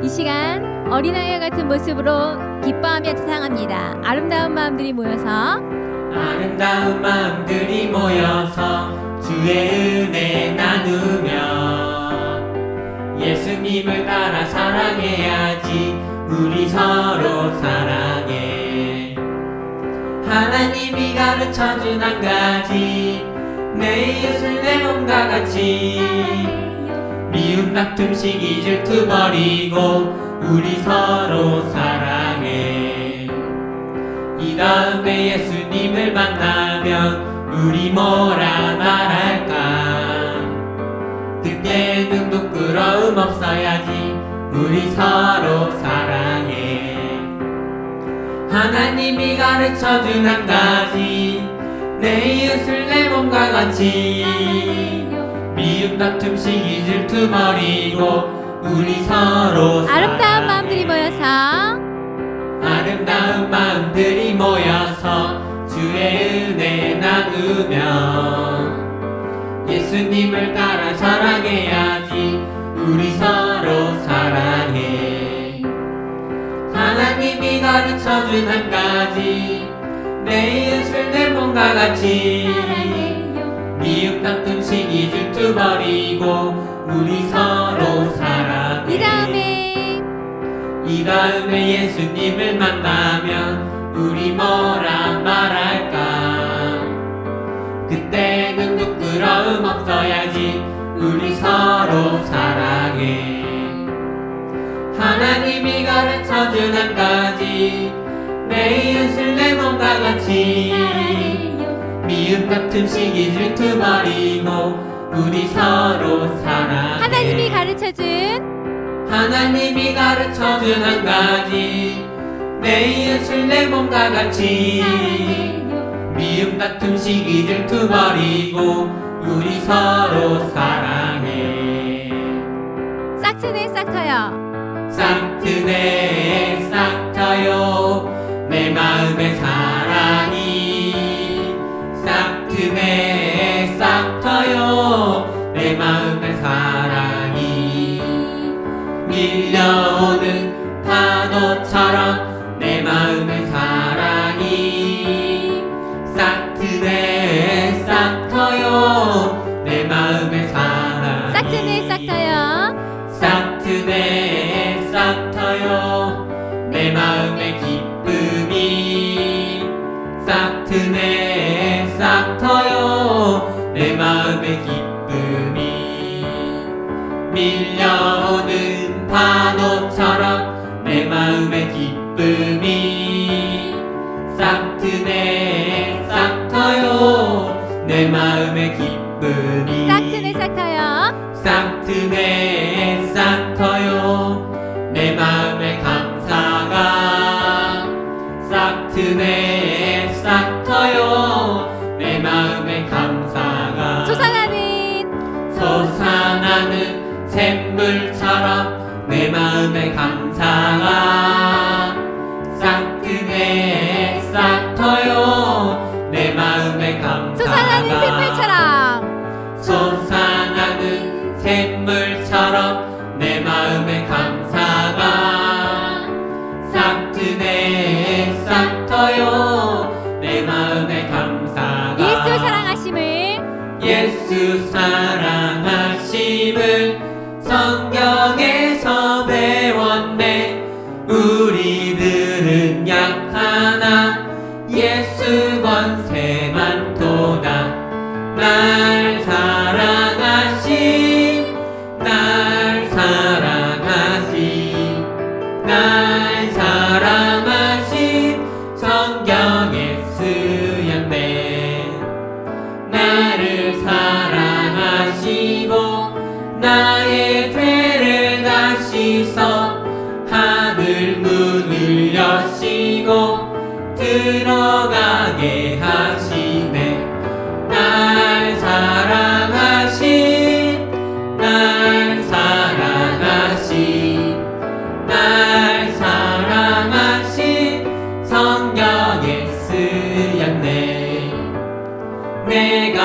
이 시간 어린아이와 같은 모습으로 기뻐하며 찬양합니다. 아름다운 마음들이 모여서 아름다운 마음들이 모여서 주의 은혜 나누며 예수님을 따라 사랑해야지. 우리 서로 사랑해. 하나님이 가르쳐준 한 가지, 내 이웃을 내 몸과 같이. 미움 다툼 시기 질투 버리고 우리 서로 사랑해. 이 다음에 예수님을 만나면 우리 뭐라 말할까? 그때는 부끄러움 없어야지. 우리 서로 사랑해. 하나님이 가르쳐준 한 가지, 내 이웃을 내 몸과 같이. 미움 다툼 시기 질투 버리고 우리 서로 사랑해. 아름다운 마음들이 모여서 아름다운 마음들이 모여서 주의 은혜 나누며 예수님을 따라 사랑해야지. 우리 서로 사랑해. 하나님이 가르쳐준 한 가지, 내 이웃을 내 몸과 같이. 미움 다툼 시기 질투 버리고 우리 서로 사랑해. 이 다음에 예수님을 만나면 우리 뭐라 말할까? 그때는 부끄러움 없어야지. 우리 서로 사랑해. 하나님이 가르쳐준 한 가지, 내 이웃을 내 몸과 같이. 미움 다툼 시기 질투 버리고 우리 서로 사랑해. 하나님이 가르쳐준 한 가지, 내 이웃을 내 몸과 같이. 미움 다툼 시기 질투 버리고 우리 서로 사랑해. 싹트네 싹터요. 싹트네 싹터요 내 마음의 사랑이. 싹트네 싹터요 내 마음의 사랑이. 밀려오는 파도처럼 내 마음의 사랑이. 싹트네 싹터요 내 마음의 사랑이. 싹트네 싹터요. 싹트네 싹터요 내 마음의 기쁨이. 싹트네 싹터요 내 마음의 기쁨이. 밀려오는 파도처럼 내 마음의 기쁨이. 싹트네 싹터요 내 마음의 기쁨이. 싹트네 싹터요. 싹트네 싹터요 내 마음의 감사가. 싹트네 싹터요 내 마음의 감사가. 솟아나는 샘물처럼 내 마음의 감사가. 싹트네 싹터요 내 마음의 감사가. 솟아나는 샘물처럼 내 마음의 감사가. 싹트네 싹터요 내 마음의 감사가. 예수 사랑하심을 성경에서 배웠네. 우리들은 약하나 예수 권세 많도다. 날 사랑하심, 날 사랑하심, 날 사랑하심 성경에 쓰였네. 나를 사랑하시고 나의 죄를 다 씻어 하늘 문을 여시고 들어가게 하시네. 날 사랑하신, 날 사랑하신, 날 사랑하신 성경에 쓰였네. 내가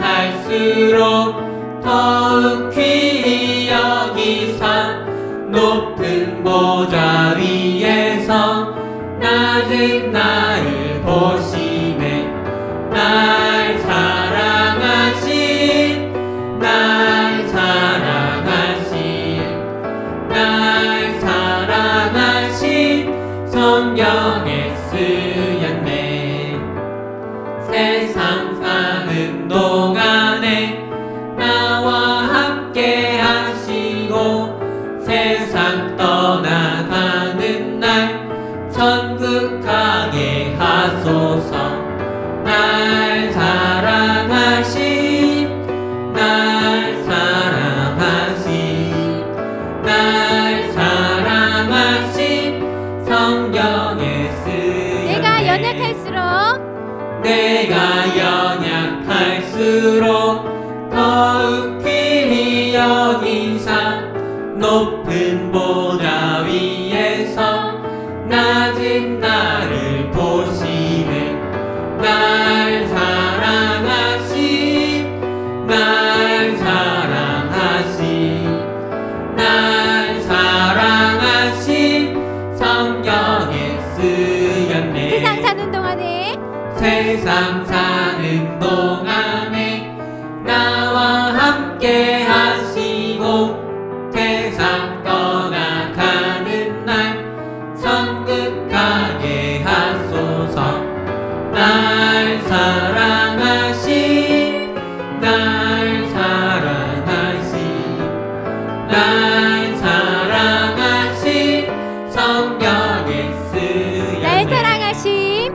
연약할수록 더욱 귀히 여기사 높은 보좌 위에서 낮은 나를 보시네. 날 사랑하신 날 사랑하신 날 사랑하신 성경에 쓰였네. 세상 사는 동안에 나와 함께 하시고 세상 떠나가는 날 천국 가게 하소서. 날 사랑하신 날 사랑하신 날 사랑하신 성경에 쓰였네. 내가 연약할수록 더욱 귀히 여기사 높은 보좌 위에서 낮은 나를 보시네. 날 사랑하신 날 사랑하신 날 사랑하신 성경에 쓰였네. 세상 사는 동안에 세상 사는 동안에 나와 함께 하시고 세상 떠나가는 날 천국 가게 하소서. 날 사랑하신 날 사랑하신 날 사랑하신 성경에 쓰였네. 날 사랑하심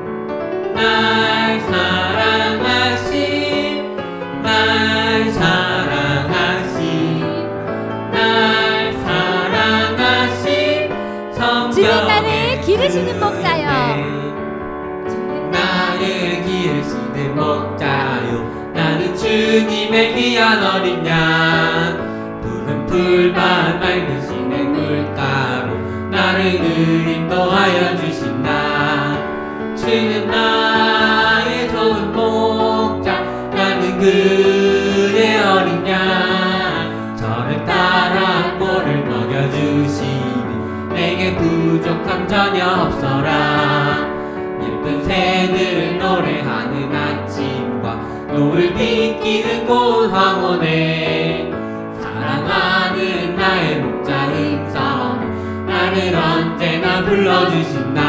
날 사랑하신 날 사랑하신 날 사랑하신 주는 나를 성경에 기르시는 목자요. 나를 기르시는 목자요. 나는 주님의 귀한 어린 양. 푸른 풀밭 맑으시는 물가로 나를 늘 인도하여 주신다. 주는 나의 좋은 목자. 나는 그의 어린 양. 저를 따라 꼴을 먹여주시니 내게 부족함 전혀 없어라. 예쁜 새들 노래하는 아침과 노을 비끼는 고운 황혼에 사랑하는 나의 목자 은성이 나를 언제나 불러주신다.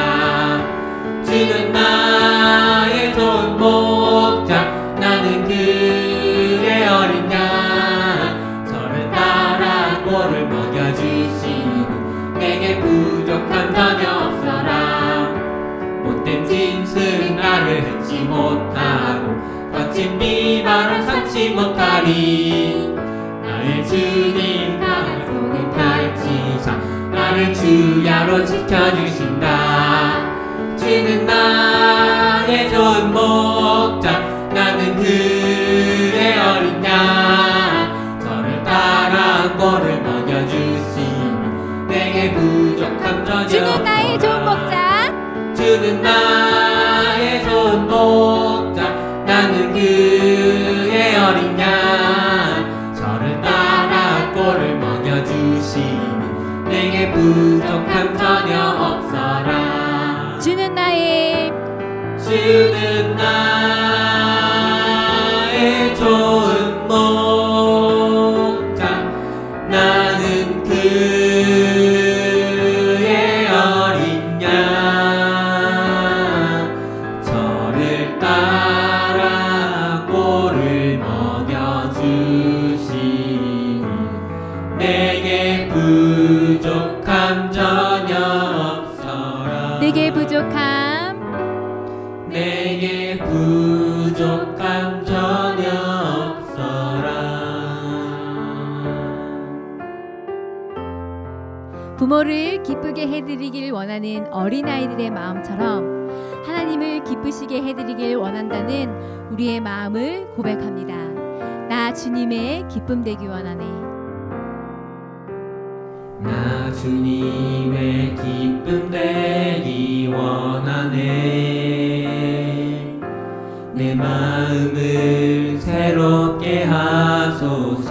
주는 나의 좋은 목자. 나는 그의 어린 양. 저를 따라 꼴을 먹여주시니 내게 부족함 전혀 없어라. 못된 짐승 나를 핥지 못하고 거친 비바람 삼지 못하리. 나의 주님 나의 손을 펼치사 나를 주야로 지켜주신다. 주는 나의 좋은 목자. 나는 그의 어린 양. 저를 따라 꼴을 먹여주시니 내게 부족함 전혀 주는 나의 좋은 없어라. 목자 주는 나의 좋은 목자. 나는 그의 어린 양. 저를 따라 꼴을 먹여주시니 내게 부족함 전혀 없어라. 주는 나의 좋은 목자. 나는 그의 어린 양. 저를 따라 꼴을 먹여주시니 내게 부족함 전혀 없어라. 내게 부족함 내게 부족함 전혀 없어라. 부모를 기쁘게 해드리길 원하는 어린아이들의 마음처럼 하나님을 기쁘시게 해드리길 원한다는 우리의 마음을 고백합니다. 나 주님의 기쁨 되기 원하네. 나 주님의 기쁨 되기 원하네. 내 마음을 새롭게 하소서.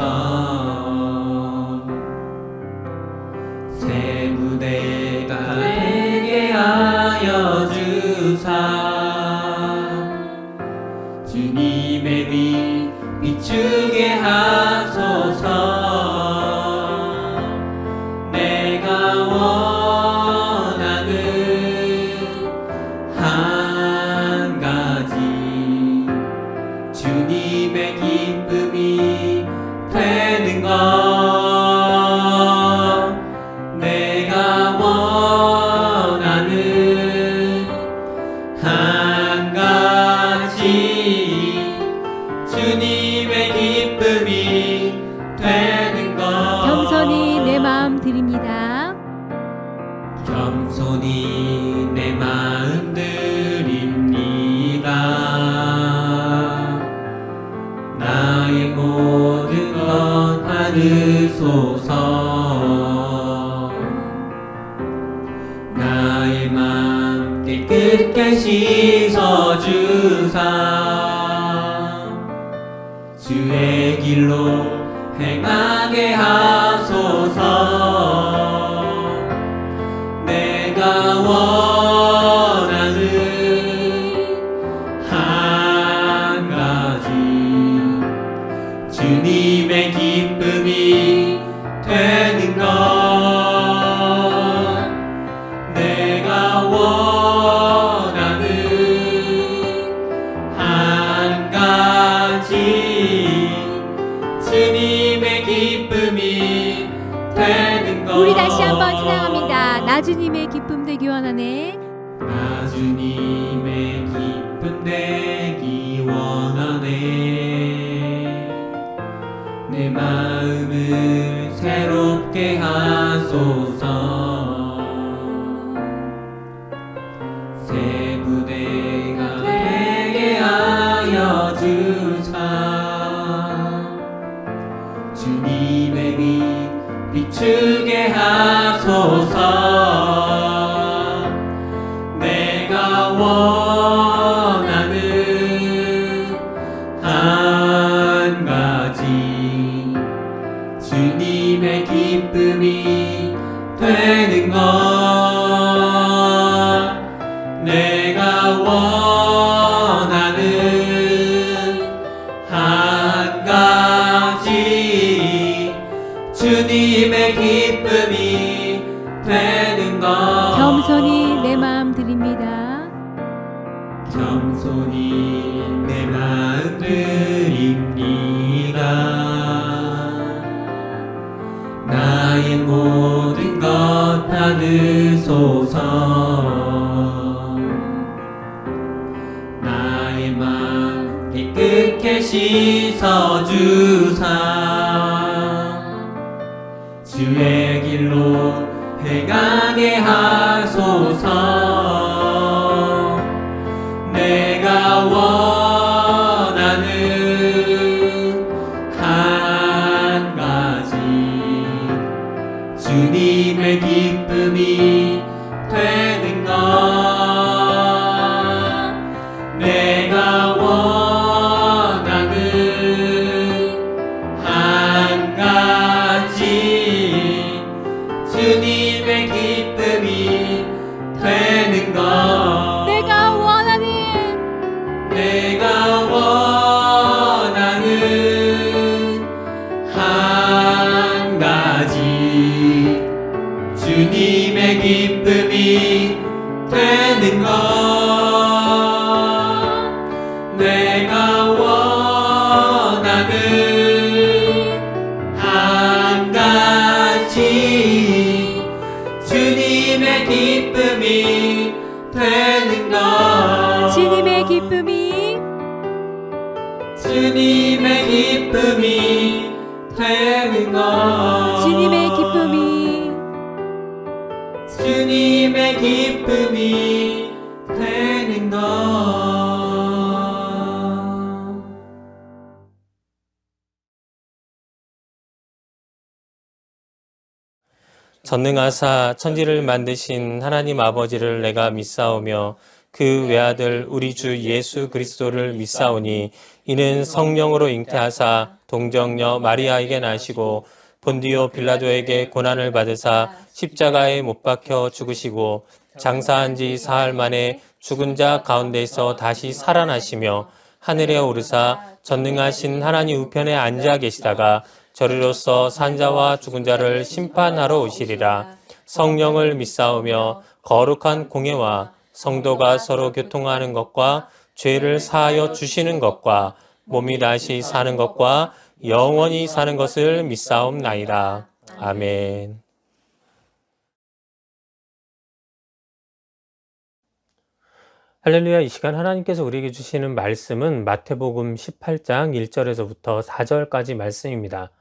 하여 주사 주님의 빛 비추게 하소서 내가 원하는 한 가지 주님의 기쁨이 되는 것 내가 원하는 한 가지 주님의 기쁨이 되는 것 겸손히 내 마음 드립니다. 겸손히 내 마음 드립니다. 나의 모든 것 받으소서 나의 맘 깨끗게 씻어주사 주의 길로 행하게 하소서 내가 원하는 한 가지 주님의 기쁨이 되는 것 내가 원하는 한 가지 주님의 기쁨이 되는 것 우리 다시 한번 찬양합니다. 나 주님의 기쁨 되기 원하네. 나 주님의 기쁨 되기 원하네 내 마음을 새롭게 하소서 새 부대가 되게 하여 주사 주님의 빛 비추게 하소서 내가 원하는 한 가지 주님의 기쁨이 되는 것 내가 원하는 한 가지 주님의 기쁨이 되는 것 겸손히 내 마음 드립니다. 겸손히 내 마음 드립니다 나의 모든 것 받으소서 나의 맘 깨끗게 씻어주사 주의 길로 행하게 하소서 내가 원하는 한 가지 주님의 기쁨이 되는 것 내가 원하는 한 가지 주님의 기쁨이 되는 것 내가 원하는 한 가지 주님의 기쁨이 되는 것 내가 원하는 한 가지 주님의 기쁨이 되는 것 주님의 기쁨이 주님의 기쁨이 되는 것 주님의 기쁨이 주님의 기쁨이 되는 것 전능하사 천지를 만드신 하나님 아버지를 내가 믿사오며 그 외아들 우리 주 예수 그리스도를 믿사오니 이는 성령으로 잉태하사 동정녀 마리아에게 나시고 본디오 빌라도에게 고난을 받으사 십자가에 못 박혀 죽으시고 장사한 지 사흘 만에 죽은 자 가운데서 다시 살아나시며 하늘에 오르사 전능하신 하나님 우편에 앉아 계시다가 저리로서 산자와 죽은 자를 심판하러 오시리라. 성령을 믿사오며 거룩한 공예와 성도가 서로 교통하는 것과 죄를 사하여 주시는 것과 몸이 다시 사는 것과 영원히 사는 것을 믿사옵나이다. 아멘. 할렐루야. 이 시간 하나님께서 우리에게 주시는 말씀은 마태복음 18장 1절에서부터 4절까지 말씀입니다.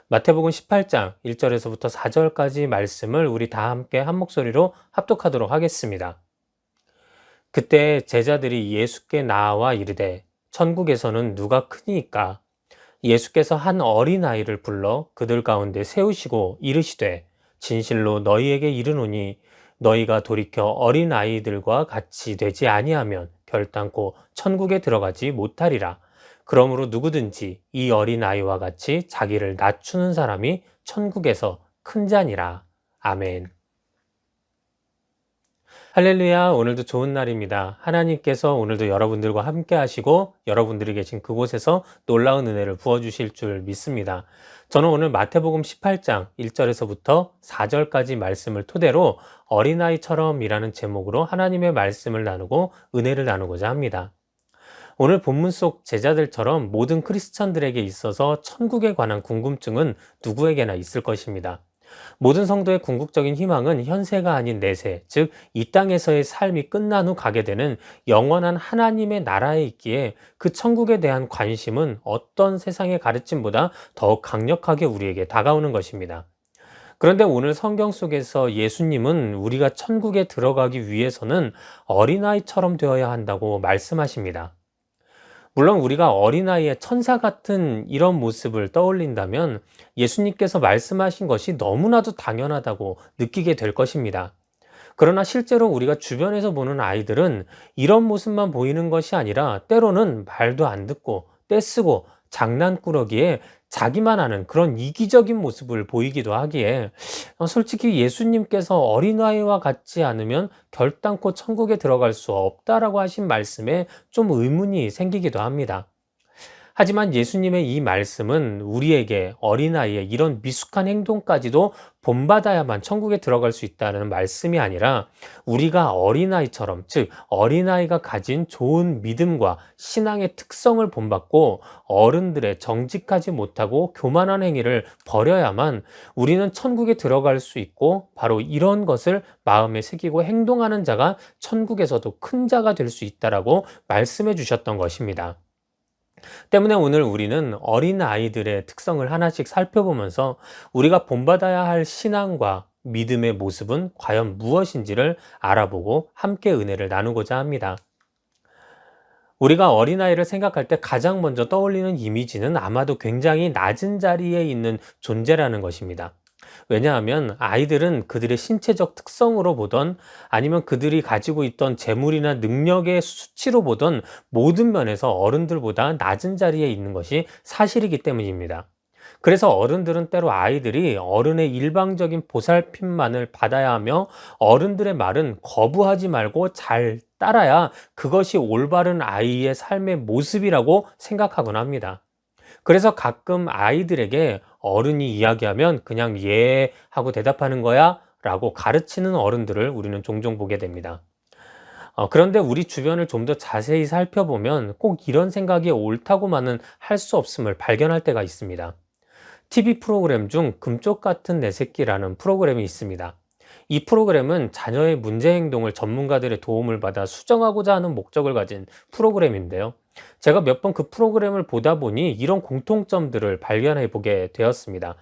마태복음 18장 1절에서부터 4절까지 말씀을 우리 다 함께 한 목소리로 합독하도록 하겠습니다. 그때 제자들이 예수께 나와 이르되 천국에서는 누가 크니이까? 예수께서 한 어린아이를 불러 그들 가운데 세우시고 이르시되 진실로 너희에게 이르노니 너희가 돌이켜 어린아이들과 같이 되지 아니하면 결단코 천국에 들어가지 못하리라. 그러므로 누구든지 이 어린아이와 같이 자기를 낮추는 사람이 천국에서 큰 자니라. 아멘. 할렐루야. 오늘도 좋은 날입니다. 하나님께서 오늘도 여러분들과 함께 하시고 여러분들이 계신 그곳에서 놀라운 은혜를 부어주실 줄 믿습니다. 저는 오늘 마태복음 18장 1절에서부터 4절까지 말씀을 토대로 어린아이처럼이라는 제목으로 하나님의 말씀을 나누고 은혜를 나누고자 합니다. 오늘 본문 속 제자들처럼 모든 크리스천들에게 있어서 천국에 관한 궁금증은 누구에게나 있을 것입니다. 모든 성도의 궁극적인 희망은 현세가 아닌 내세, 즉 이 땅에서의 삶이 끝난 후 가게 되는 영원한 하나님의 나라에 있기에 그 천국에 대한 관심은 어떤 세상의 가르침보다 더욱 강력하게 우리에게 다가오는 것입니다. 그런데 오늘 성경 속에서 예수님은 우리가 천국에 들어가기 위해서는 어린아이처럼 되어야 한다고 말씀하십니다. 물론 우리가 어린아이의 천사 같은 이런 모습을 떠올린다면 예수님께서 말씀하신 것이 너무나도 당연하다고 느끼게 될 것입니다. 그러나 실제로 우리가 주변에서 보는 아이들은 이런 모습만 보이는 것이 아니라 때로는 말도 안 듣고 떼쓰고 장난꾸러기에 자기만 아는 그런 이기적인 모습을 보이기도 하기에 솔직히 예수님께서 어린아이와 같지 않으면 결단코 천국에 들어갈 수 없다라고 하신 말씀에 좀 의문이 생기기도 합니다. 하지만 예수님의 이 말씀은 우리에게 어린아이의 이런 미숙한 행동까지도 본받아야만 천국에 들어갈 수 있다는 말씀이 아니라 우리가 어린아이처럼, 즉 어린아이가 가진 좋은 믿음과 신앙의 특성을 본받고 어른들의 정직하지 못하고 교만한 행위를 버려야만 우리는 천국에 들어갈 수 있고 바로 이런 것을 마음에 새기고 행동하는 자가 천국에서도 큰 자가 될 수 있다라고 말씀해 주셨던 것입니다. 때문에 오늘 우리는 어린아이들의 특성을 하나씩 살펴보면서 우리가 본받아야 할 신앙과 믿음의 모습은 과연 무엇인지를 알아보고 함께 은혜를 나누고자 합니다. 우리가 어린아이를 생각할 때 가장 먼저 떠올리는 이미지는 아마도 굉장히 낮은 자리에 있는 존재라는 것입니다. 왜냐하면 아이들은 그들의 신체적 특성으로 보던 아니면 그들이 가지고 있던 재물이나 능력의 수치로 보던 모든 면에서 어른들보다 낮은 자리에 있는 것이 사실이기 때문입니다. 그래서 어른들은 때로 아이들이 어른의 일방적인 보살핌만을 받아야 하며 어른들의 말은 거부하지 말고 잘 따라야 그것이 올바른 아이의 삶의 모습이라고 생각하곤 합니다. 그래서 가끔 아이들에게 어른이 이야기하면 그냥 예 하고 대답하는 거야 라고 가르치는 어른들을 우리는 종종 보게 됩니다. 그런데 우리 주변을 좀 더 자세히 살펴보면 꼭 이런 생각이 옳다고만은 할 수 없음을 발견할 때가 있습니다. TV 프로그램 중 금쪽 같은 내 새끼라는 프로그램이 있습니다. 이 프로그램은 자녀의 문제 행동을 전문가들의 도움을 받아 수정하고자 하는 목적을 가진 프로그램인데요. 제가 몇 번 그 프로그램을 보다 보니 이런 공통점들을 발견해 보게 되었습니다.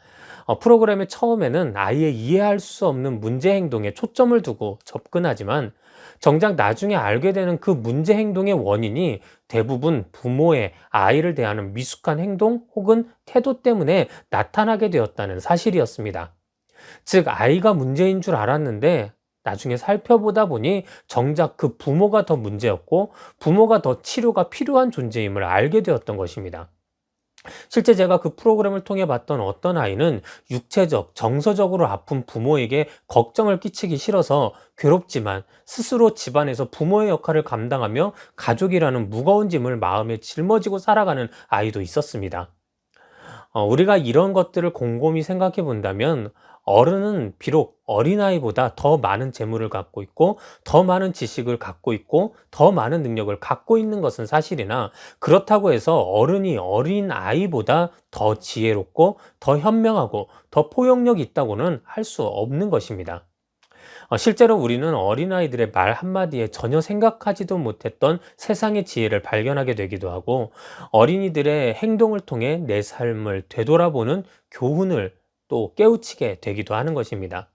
프로그램의 처음에는 아이의 이해할 수 없는 문제 행동에 초점을 두고 접근하지만 정작 나중에 알게 되는 그 문제 행동의 원인이 대부분 부모의 아이를 대하는 미숙한 행동 혹은 태도 때문에 나타나게 되었다는 사실이었습니다. 즉 아이가 문제인 줄 알았는데 나중에 살펴보다 보니 정작 그 부모가 더 문제였고 부모가 더 치료가 필요한 존재임을 알게 되었던 것입니다. 실제 제가 그 프로그램을 통해 봤던 어떤 아이는 육체적, 정서적으로 아픈 부모에게 걱정을 끼치기 싫어서 괴롭지만 스스로 집안에서 부모의 역할을 감당하며 가족이라는 무거운 짐을 마음에 짊어지고 살아가는 아이도 있었습니다. 우리가 이런 것들을 곰곰이 생각해 본다면 어른은 비록 어린아이보다 더 많은 재물을 갖고 있고 더 많은 지식을 갖고 있고 더 많은 능력을 갖고 있는 것은 사실이나 그렇다고 해서 어른이 어린아이보다 더 지혜롭고 더 현명하고 더 포용력이 있다고는 할 수 없는 것입니다. 실제로 우리는 어린아이들의 말 한마디에 전혀 생각하지도 못했던 세상의 지혜를 발견하게 되기도 하고 어린이들의 행동을 통해 내 삶을 되돌아보는 교훈을 또 깨우치게 되기도 하는 것입니다.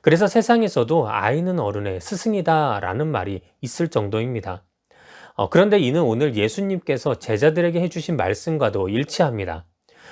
그래서 세상에서도 아이는 어른의 스승이다 라는 말이 있을 정도입니다. 그런데 이는 오늘 예수님께서 제자들에게 해주신 말씀과도 일치합니다.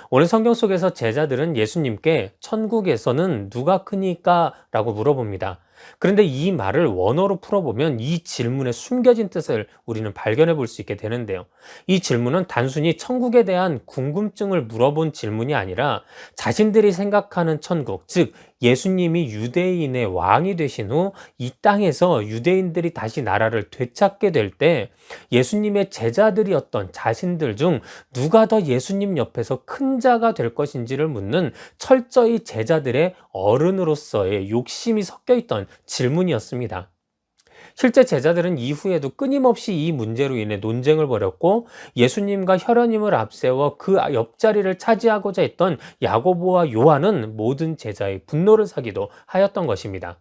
오늘 성경 속에서 제자들은 예수님께 천국에서는 누가 크니까? 라고 물어봅니다. 그런데 이 말을 원어로 풀어보면 이 질문에 숨겨진 뜻을 우리는 발견해 볼 수 있게 되는데요. 이 질문은 단순히 천국에 대한 궁금증을 물어본 질문이 아니라 자신들이 생각하는 천국, 즉 예수님이 유대인의 왕이 되신 후 이 땅에서 유대인들이 다시 나라를 되찾게 될 때 예수님의 제자들이었던 자신들 중 누가 더 예수님 옆에서 큰 자가 될 것인지를 묻는 철저히 제자들의 어른으로서의 욕심이 섞여 있던 질문이었습니다. 실제 제자들은 이후에도 끊임없이 이 문제로 인해 논쟁을 벌였고 예수님과 혈연임을 앞세워 그 옆자리를 차지하고자 했던 야고보와 요한은 모든 제자의 분노를 사기도 하였던 것입니다.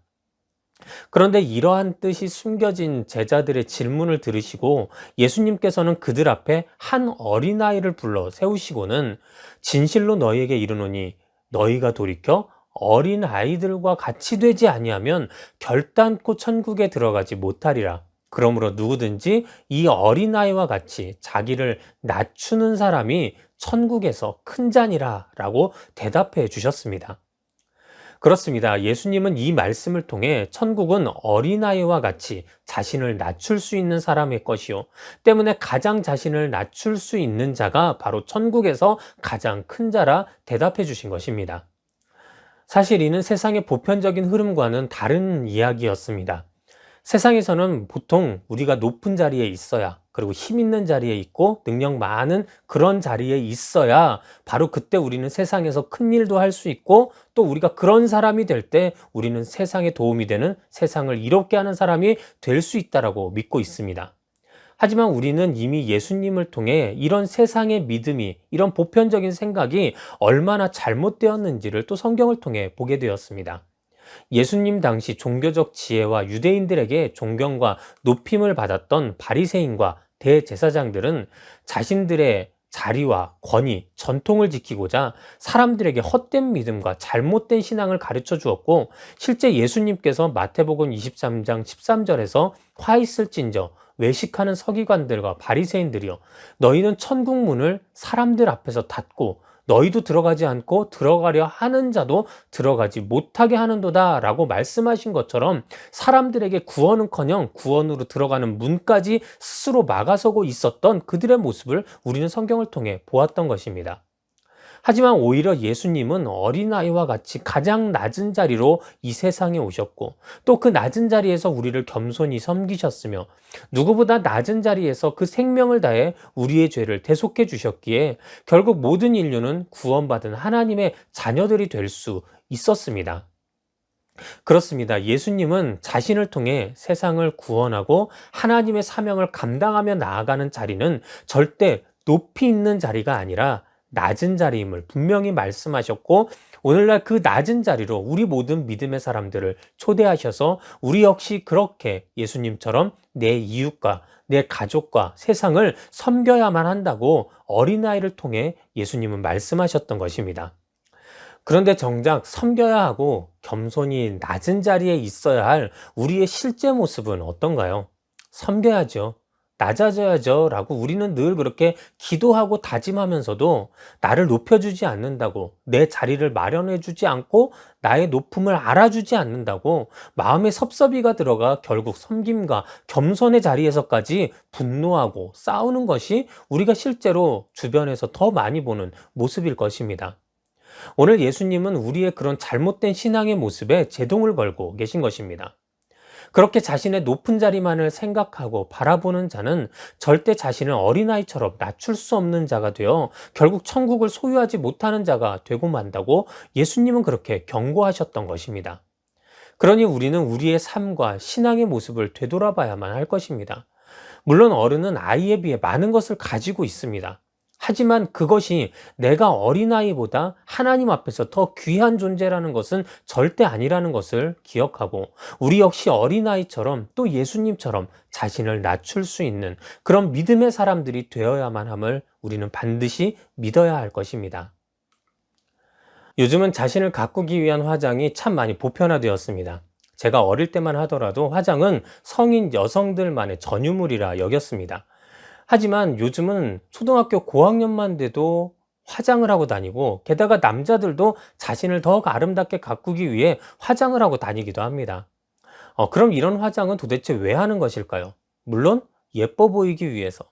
그런데 이러한 뜻이 숨겨진 제자들의 질문을 들으시고 예수님께서는 그들 앞에 한 어린아이를 불러 세우시고는 진실로 너희에게 이르노니 너희가 돌이켜 어린 아이들과 같이 되지 아니하면 결단코 천국에 들어가지 못하리라. 그러므로 누구든지 이 어린아이와 같이 자기를 낮추는 사람이 천국에서 큰 자니라 라고 대답해 주셨습니다. 그렇습니다. 예수님은 이 말씀을 통해 천국은 어린아이와 같이 자신을 낮출 수 있는 사람의 것이요. 때문에 가장 자신을 낮출 수 있는 자가 바로 천국에서 가장 큰 자라 대답해 주신 것입니다. 사실 이는 세상의 보편적인 흐름과는 다른 이야기였습니다. 세상에서는 보통 우리가 높은 자리에 있어야, 그리고 힘 있는 자리에 있고 능력 많은 그런 자리에 있어야 바로 그때 우리는 세상에서 큰 일도 할 수 있고 또 우리가 그런 사람이 될 때 우리는 세상에 도움이 되는, 세상을 이롭게 하는 사람이 될 수 있다라고 믿고 있습니다. 하지만 우리는 이미 예수님을 통해 이런 세상의 믿음이, 이런 보편적인 생각이 얼마나 잘못되었는지를 또 성경을 통해 보게 되었습니다. 예수님 당시 종교적 지혜와 유대인들에게 존경과 높임을 받았던 바리새인과 대제사장들은 자신들의 자리와 권위, 전통을 지키고자 사람들에게 헛된 믿음과 잘못된 신앙을 가르쳐 주었고 실제 예수님께서 마태복음 23장 13절에서 화 있을진저 외식하는 서기관들과 바리새인들이여 너희는 천국 문을 사람들 앞에서 닫고 너희도 들어가지 않고 들어가려 하는 자도 들어가지 못하게 하는도다 라고 말씀하신 것처럼 사람들에게 구원은커녕 구원으로 들어가는 문까지 스스로 막아서고 있었던 그들의 모습을 우리는 성경을 통해 보았던 것입니다. 하지만 오히려 예수님은 어린아이와 같이 가장 낮은 자리로 이 세상에 오셨고 또 그 낮은 자리에서 우리를 겸손히 섬기셨으며 누구보다 낮은 자리에서 그 생명을 다해 우리의 죄를 대속해 주셨기에 결국 모든 인류는 구원받은 하나님의 자녀들이 될 수 있었습니다. 그렇습니다. 예수님은 자신을 통해 세상을 구원하고 하나님의 사명을 감당하며 나아가는 자리는 절대 높이 있는 자리가 아니라 낮은 자리임을 분명히 말씀하셨고 오늘날 그 낮은 자리로 우리 모든 믿음의 사람들을 초대하셔서 우리 역시 그렇게 예수님처럼 내 이웃과 내 가족과 세상을 섬겨야만 한다고 어린아이를 통해 예수님은 말씀하셨던 것입니다. 그런데 정작 섬겨야 하고 겸손히 낮은 자리에 있어야 할 우리의 실제 모습은 어떤가요? 섬겨야죠. 낮아져야죠 라고 우리는 늘 그렇게 기도하고 다짐하면서도 나를 높여주지 않는다고, 내 자리를 마련해주지 않고 나의 높음을 알아주지 않는다고 마음에 섭섭이가 들어가 결국 섬김과 겸손의 자리에서까지 분노하고 싸우는 것이 우리가 실제로 주변에서 더 많이 보는 모습일 것입니다. 오늘 예수님은 우리의 그런 잘못된 신앙의 모습에 제동을 걸고 계신 것입니다. 그렇게 자신의 높은 자리만을 생각하고 바라보는 자는 절대 자신을 어린아이처럼 낮출 수 없는 자가 되어 결국 천국을 소유하지 못하는 자가 되고 만다고 예수님은 그렇게 경고하셨던 것입니다. 그러니 우리는 우리의 삶과 신앙의 모습을 되돌아봐야만 할 것입니다. 물론 어른은 아이에 비해 많은 것을 가지고 있습니다. 하지만 그것이 내가 어린아이보다 하나님 앞에서 더 귀한 존재라는 것은 절대 아니라는 것을 기억하고 우리 역시 어린아이처럼 또 예수님처럼 자신을 낮출 수 있는 그런 믿음의 사람들이 되어야만 함을 우리는 반드시 믿어야 할 것입니다. 요즘은 자신을 가꾸기 위한 화장이 참 많이 보편화되었습니다. 제가 어릴 때만 하더라도 화장은 성인 여성들만의 전유물이라 여겼습니다. 하지만 요즘은 초등학교 고학년만 돼도 화장을 하고 다니고 게다가 남자들도 자신을 더 아름답게 가꾸기 위해 화장을 하고 다니기도 합니다. 그럼 이런 화장은 도대체 왜 하는 것일까요? 물론 예뻐 보이기 위해서,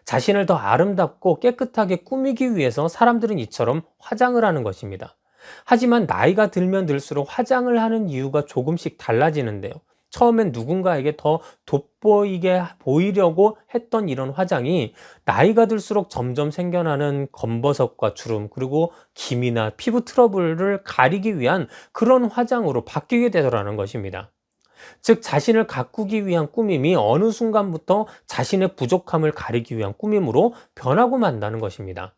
자신을 더 아름답고 깨끗하게 꾸미기 위해서 사람들은 이처럼 화장을 하는 것입니다. 하지만 나이가 들면 들수록 화장을 하는 이유가 조금씩 달라지는데요. 처음엔 누군가에게 더 돋보이게 보이려고 했던 이런 화장이 나이가 들수록 점점 생겨나는 검버섯과 주름 그리고 기미나 피부 트러블을 가리기 위한 그런 화장으로 바뀌게 되더라는 것입니다. 즉 자신을 가꾸기 위한 꾸밈이 어느 순간부터 자신의 부족함을 가리기 위한 꾸밈으로 변하고 만다는 것입니다.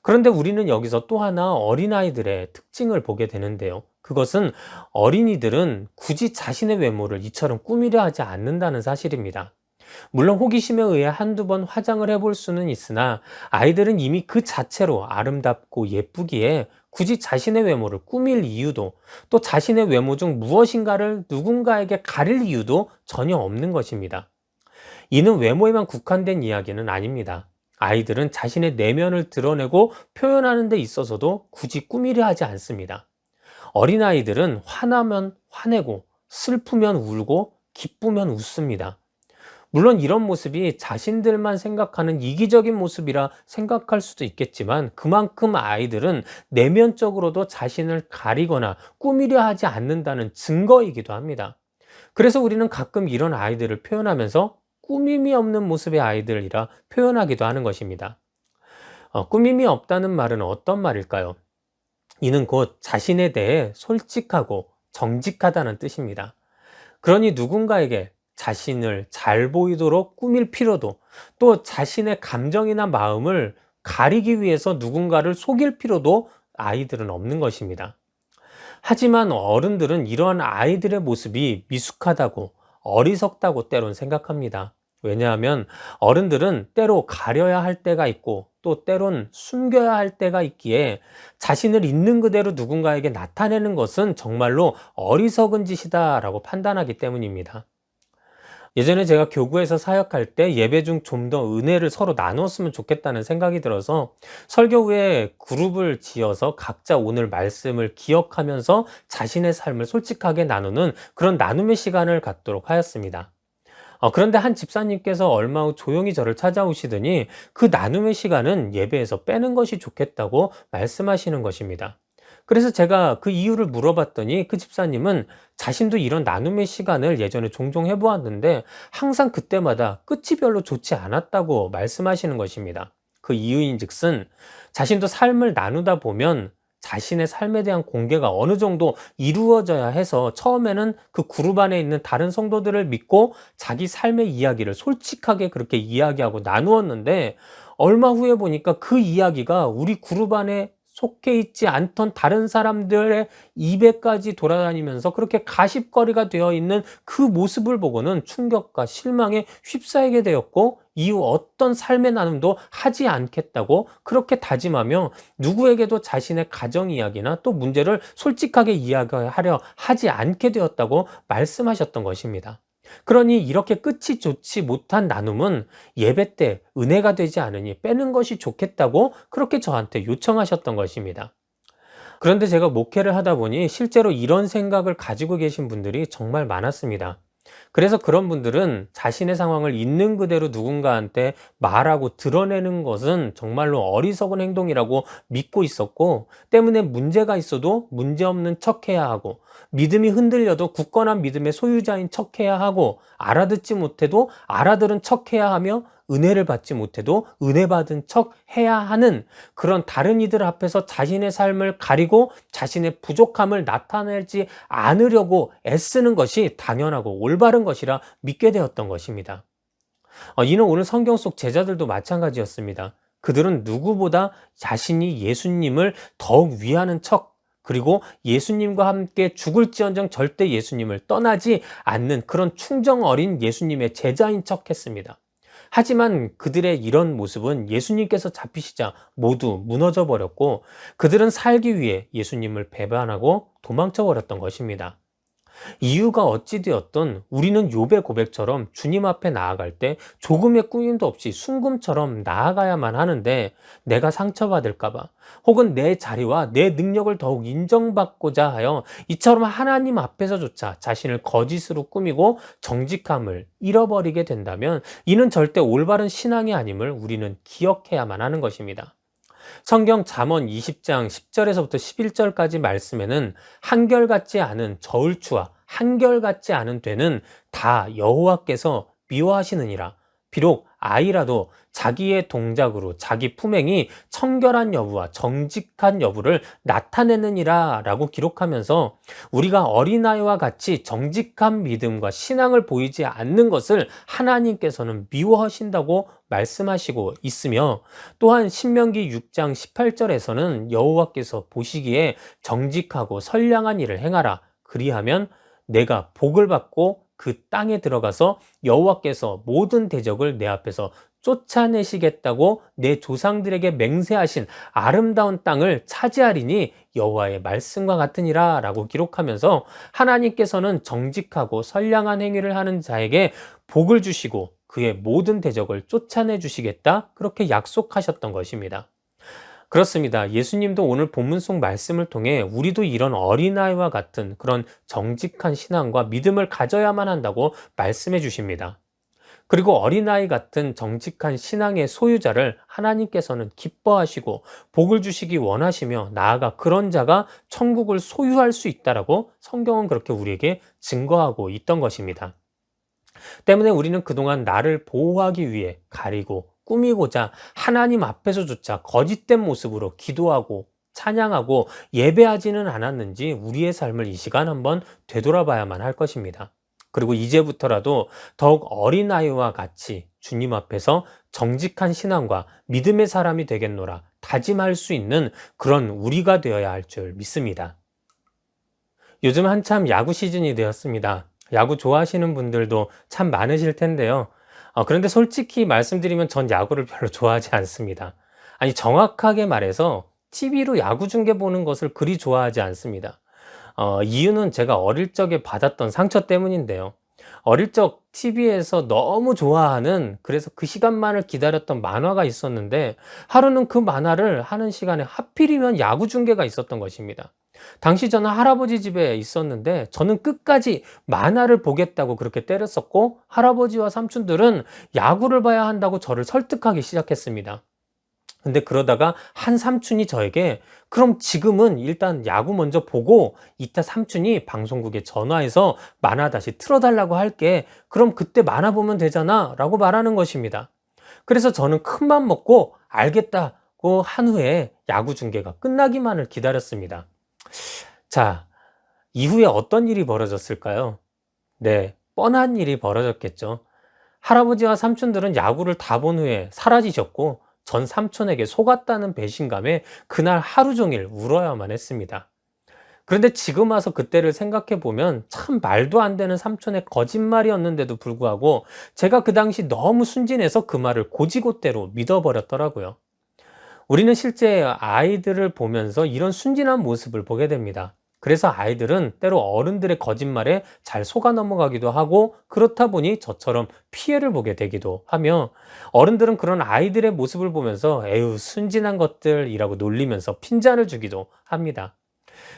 그런데 우리는 여기서 또 하나 어린아이들의 특징을 보게 되는데요. 그것은 어린이들은 굳이 자신의 외모를 이처럼 꾸미려 하지 않는다는 사실입니다. 물론 호기심에 의해 한두 번 화장을 해볼 수는 있으나 아이들은 이미 그 자체로 아름답고 예쁘기에 굳이 자신의 외모를 꾸밀 이유도 또 자신의 외모 중 무엇인가를 누군가에게 가릴 이유도 전혀 없는 것입니다. 이는 외모에만 국한된 이야기는 아닙니다. 아이들은 자신의 내면을 드러내고 표현하는 데 있어서도 굳이 꾸미려 하지 않습니다. 어린아이들은 화나면 화내고 슬프면 울고 기쁘면 웃습니다. 물론 이런 모습이 자신들만 생각하는 이기적인 모습이라 생각할 수도 있겠지만 그만큼 아이들은 내면적으로도 자신을 가리거나 꾸미려 하지 않는다는 증거이기도 합니다. 그래서 우리는 가끔 이런 아이들을 표현하면서 꾸밈이 없는 모습의 아이들이라 표현하기도 하는 것입니다. 꾸밈이 없다는 말은 어떤 말일까요? 이는 곧 자신에 대해 솔직하고 정직하다는 뜻입니다. 그러니 누군가에게 자신을 잘 보이도록 꾸밀 필요도 또 자신의 감정이나 마음을 가리기 위해서 누군가를 속일 필요도 아이들은 없는 것입니다. 하지만 어른들은 이러한 아이들의 모습이 미숙하다고 어리석다고 때론 생각합니다. 왜냐하면 어른들은 때로 가려야 할 때가 있고 또 때론 숨겨야 할 때가 있기에 자신을 있는 그대로 누군가에게 나타내는 것은 정말로 어리석은 짓이다라고 판단하기 때문입니다. 예전에 제가 교구에서 사역할 때 예배 중 좀 더 은혜를 서로 나눴으면 좋겠다는 생각이 들어서 설교 후에 그룹을 지어서 각자 오늘 말씀을 기억하면서 자신의 삶을 솔직하게 나누는 그런 나눔의 시간을 갖도록 하였습니다. 그런데 한 집사님께서 얼마 후 조용히 저를 찾아오시더니 그 나눔의 시간은 예배에서 빼는 것이 좋겠다고 말씀하시는 것입니다. 그래서 제가 그 이유를 물어봤더니 그 집사님은 자신도 이런 나눔의 시간을 예전에 종종 해보았는데 항상 그때마다 끝이 별로 좋지 않았다고 말씀하시는 것입니다. 그 이유인즉슨 자신도 삶을 나누다 보면 자신의 삶에 대한 공개가 어느 정도 이루어져야 해서 처음에는 그 그룹 안에 있는 다른 성도들을 믿고 자기 삶의 이야기를 솔직하게 그렇게 이야기하고 나누었는데 얼마 후에 보니까 그 이야기가 우리 그룹 안에 속해 있지 않던 다른 사람들의 입에까지 돌아다니면서 그렇게 가십거리가 되어 있는 그 모습을 보고는 충격과 실망에 휩싸이게 되었고 이후 어떤 삶의 나눔도 하지 않겠다고 그렇게 다짐하며 누구에게도 자신의 가정 이야기나 또 문제를 솔직하게 이야기하려 하지 않게 되었다고 말씀하셨던 것입니다. 그러니 이렇게 끝이 좋지 못한 나눔은 예배 때 은혜가 되지 않으니 빼는 것이 좋겠다고 그렇게 저한테 요청하셨던 것입니다. 그런데 제가 목회를 하다 보니 실제로 이런 생각을 가지고 계신 분들이 정말 많았습니다. 그래서 그런 분들은 자신의 상황을 있는 그대로 누군가한테 말하고 드러내는 것은 정말로 어리석은 행동이라고 믿고 있었고, 때문에 문제가 있어도 문제없는 척해야 하고, 믿음이 흔들려도 굳건한 믿음의 소유자인 척해야 하고, 알아듣지 못해도 알아들은 척해야 하며, 은혜를 받지 못해도 은혜 받은 척 해야 하는 그런 다른 이들 앞에서 자신의 삶을 가리고 자신의 부족함을 나타내지 않으려고 애쓰는 것이 당연하고 올바른 것이라 믿게 되었던 것입니다. 이는 오늘 성경 속 제자들도 마찬가지였습니다. 그들은 누구보다 자신이 예수님을 더욱 위하는 척, 그리고 예수님과 함께 죽을지언정 절대 예수님을 떠나지 않는 그런 충정 어린 예수님의 제자인 척 했습니다. 하지만 그들의 이런 모습은 예수님께서 잡히시자 모두 무너져 버렸고, 그들은 살기 위해 예수님을 배반하고 도망쳐 버렸던 것입니다. 이유가 어찌 되었든 우리는 욥의 고백처럼 주님 앞에 나아갈 때 조금의 꾸밈도 없이 순금처럼 나아가야만 하는데, 내가 상처받을까 봐 혹은 내 자리와 내 능력을 더욱 인정받고자 하여 이처럼 하나님 앞에서조차 자신을 거짓으로 꾸미고 정직함을 잃어버리게 된다면 이는 절대 올바른 신앙이 아님을 우리는 기억해야만 하는 것입니다. 성경 잠언 20장 10절에서부터 11절까지 말씀에는 한결같지 않은 저울추와 한결같지 않은 되는 다 여호와께서 미워하시느니라. 비록 아이라도 자기의 동작으로 자기 품행이 청결한 여부와 정직한 여부를 나타내느니라 라고 기록하면서, 우리가 어린아이와 같이 정직한 믿음과 신앙을 보이지 않는 것을 하나님께서는 미워하신다고 말씀하시고 있으며, 또한 신명기 6장 18절에서는 여호와께서 보시기에 정직하고 선량한 일을 행하라. 그리하면 내가 복을 받고 그 땅에 들어가서 여호와께서 모든 대적을 내 앞에서 쫓아내시겠다고 내 조상들에게 맹세하신 아름다운 땅을 차지하리니 여호와의 말씀과 같으니라 라고 기록하면서, 하나님께서는 정직하고 선량한 행위를 하는 자에게 복을 주시고 그의 모든 대적을 쫓아내 주시겠다, 그렇게 약속하셨던 것입니다. 그렇습니다. 예수님도 오늘 본문 속 말씀을 통해 우리도 이런 어린아이와 같은 그런 정직한 신앙과 믿음을 가져야만 한다고 말씀해 주십니다. 그리고 어린아이 같은 정직한 신앙의 소유자를 하나님께서는 기뻐하시고 복을 주시기 원하시며, 나아가 그런 자가 천국을 소유할 수 있다라고 성경은 그렇게 우리에게 증거하고 있던 것입니다. 때문에 우리는 그동안 나를 보호하기 위해 가리고 꾸미고자 하나님 앞에서조차 거짓된 모습으로 기도하고 찬양하고 예배하지는 않았는지 우리의 삶을 이 시간 한번 되돌아봐야만 할 것입니다. 그리고 이제부터라도 더욱 어린아이와 같이 주님 앞에서 정직한 신앙과 믿음의 사람이 되겠노라 다짐할 수 있는 그런 우리가 되어야 할 줄 믿습니다. 요즘 한참 야구 시즌이 되었습니다. 야구 좋아하시는 분들도 참 많으실 텐데요. 그런데 솔직히 말씀드리면 전 야구를 별로 좋아하지 않습니다. 아니, 정확하게 말해서 TV로 야구 중계 보는 것을 그리 좋아하지 않습니다. 이유는 제가 어릴 적에 받았던 상처 때문인데요. 어릴 적 TV에서 너무 좋아하는, 그래서 그 시간만을 기다렸던 만화가 있었는데, 하루는 그 만화를 하는 시간에 하필이면 야구 중계가 있었던 것입니다. 당시 저는 할아버지 집에 있었는데 저는 끝까지 만화를 보겠다고 그렇게 때렸었고, 할아버지와 삼촌들은 야구를 봐야 한다고 저를 설득하기 시작했습니다. 근데 그러다가 한 삼촌이 저에게, 그럼 지금은 일단 야구 먼저 보고 이따 삼촌이 방송국에 전화해서 만화 다시 틀어달라고 할게. 그럼 그때 만화 보면 되잖아 라고 말하는 것입니다. 그래서 저는 큰맘 먹고 알겠다고 한 후에 야구 중계가 끝나기만을 기다렸습니다. 자, 이후에 어떤 일이 벌어졌을까요? 네, 뻔한 일이 벌어졌겠죠. 할아버지와 삼촌들은 야구를 다 본 후에 사라지셨고, 전 삼촌에게 속았다는 배신감에 그날 하루 종일 울어야만 했습니다. 그런데 지금 와서 그때를 생각해 보면 참 말도 안 되는 삼촌의 거짓말이었는데도 불구하고 제가 그 당시 너무 순진해서 그 말을 곧이곧대로 믿어버렸더라고요. 우리는 실제 아이들을 보면서 이런 순진한 모습을 보게 됩니다. 그래서 아이들은 때로 어른들의 거짓말에 잘 속아 넘어가기도 하고 그렇다 보니 저처럼 피해를 보게 되기도 하며 어른들은 그런 아이들의 모습을 보면서 에휴 순진한 것들이라고 놀리면서 핀잔을 주기도 합니다.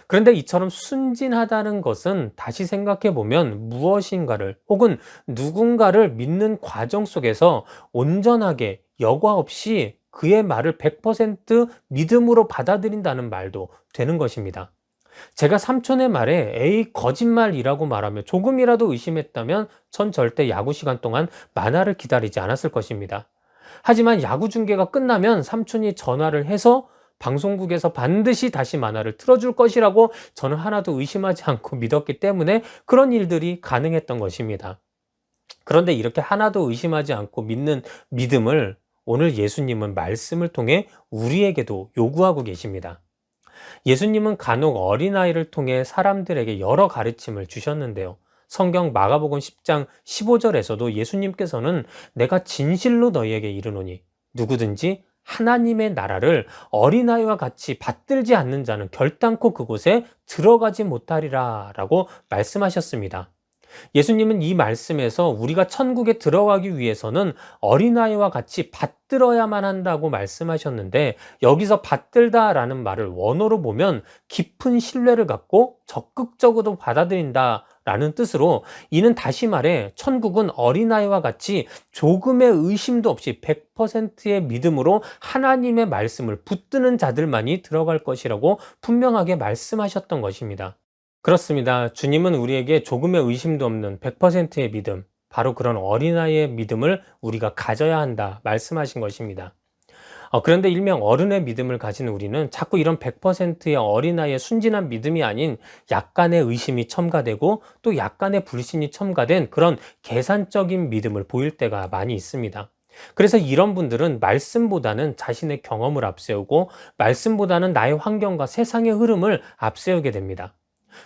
그런데 이처럼 순진하다는 것은 다시 생각해 보면 무엇인가를 혹은 누군가를 믿는 과정 속에서 온전하게 여과 없이 그의 말을 100% 믿음으로 받아들인다는 말도 되는 것입니다. 제가 삼촌의 말에 에이 거짓말이라고 말하며 조금이라도 의심했다면 전 절대 야구 시간 동안 만화를 기다리지 않았을 것입니다. 하지만 야구 중계가 끝나면 삼촌이 전화를 해서 방송국에서 반드시 다시 만화를 틀어줄 것이라고 저는 하나도 의심하지 않고 믿었기 때문에 그런 일들이 가능했던 것입니다. 그런데 이렇게 하나도 의심하지 않고 믿는 믿음을 오늘 예수님은 말씀을 통해 우리에게도 요구하고 계십니다. 예수님은 간혹 어린아이를 통해 사람들에게 여러 가르침을 주셨는데요. 성경 마가복음 10장 15절에서도 예수님께서는 내가 진실로 너희에게 이르노니 누구든지 하나님의 나라를 어린아이와 같이 받들지 않는 자는 결단코 그곳에 들어가지 못하리라 라고 말씀하셨습니다. 예수님은 이 말씀에서 우리가 천국에 들어가기 위해서는 어린아이와 같이 받들어야만 한다고 말씀하셨는데 여기서 받들다라는 말을 원어로 보면 깊은 신뢰를 갖고 적극적으로 받아들인다 라는 뜻으로 이는 다시 말해 천국은 어린아이와 같이 조금의 의심도 없이 100%의 믿음으로 하나님의 말씀을 붙드는 자들만이 들어갈 것이라고 분명하게 말씀하셨던 것입니다. 그렇습니다. 주님은 우리에게 조금의 의심도 없는 100%의 믿음, 바로 그런 어린아이의 믿음을 우리가 가져야 한다 말씀하신 것입니다. 그런데 일명 어른의 믿음을 가진 우리는 자꾸 이런 100%의 어린아이의 순진한 믿음이 아닌 약간의 의심이 첨가되고 또 약간의 불신이 첨가된 그런 계산적인 믿음을 보일 때가 많이 있습니다. 그래서 이런 분들은 말씀보다는 자신의 경험을 앞세우고 말씀보다는 나의 환경과 세상의 흐름을 앞세우게 됩니다.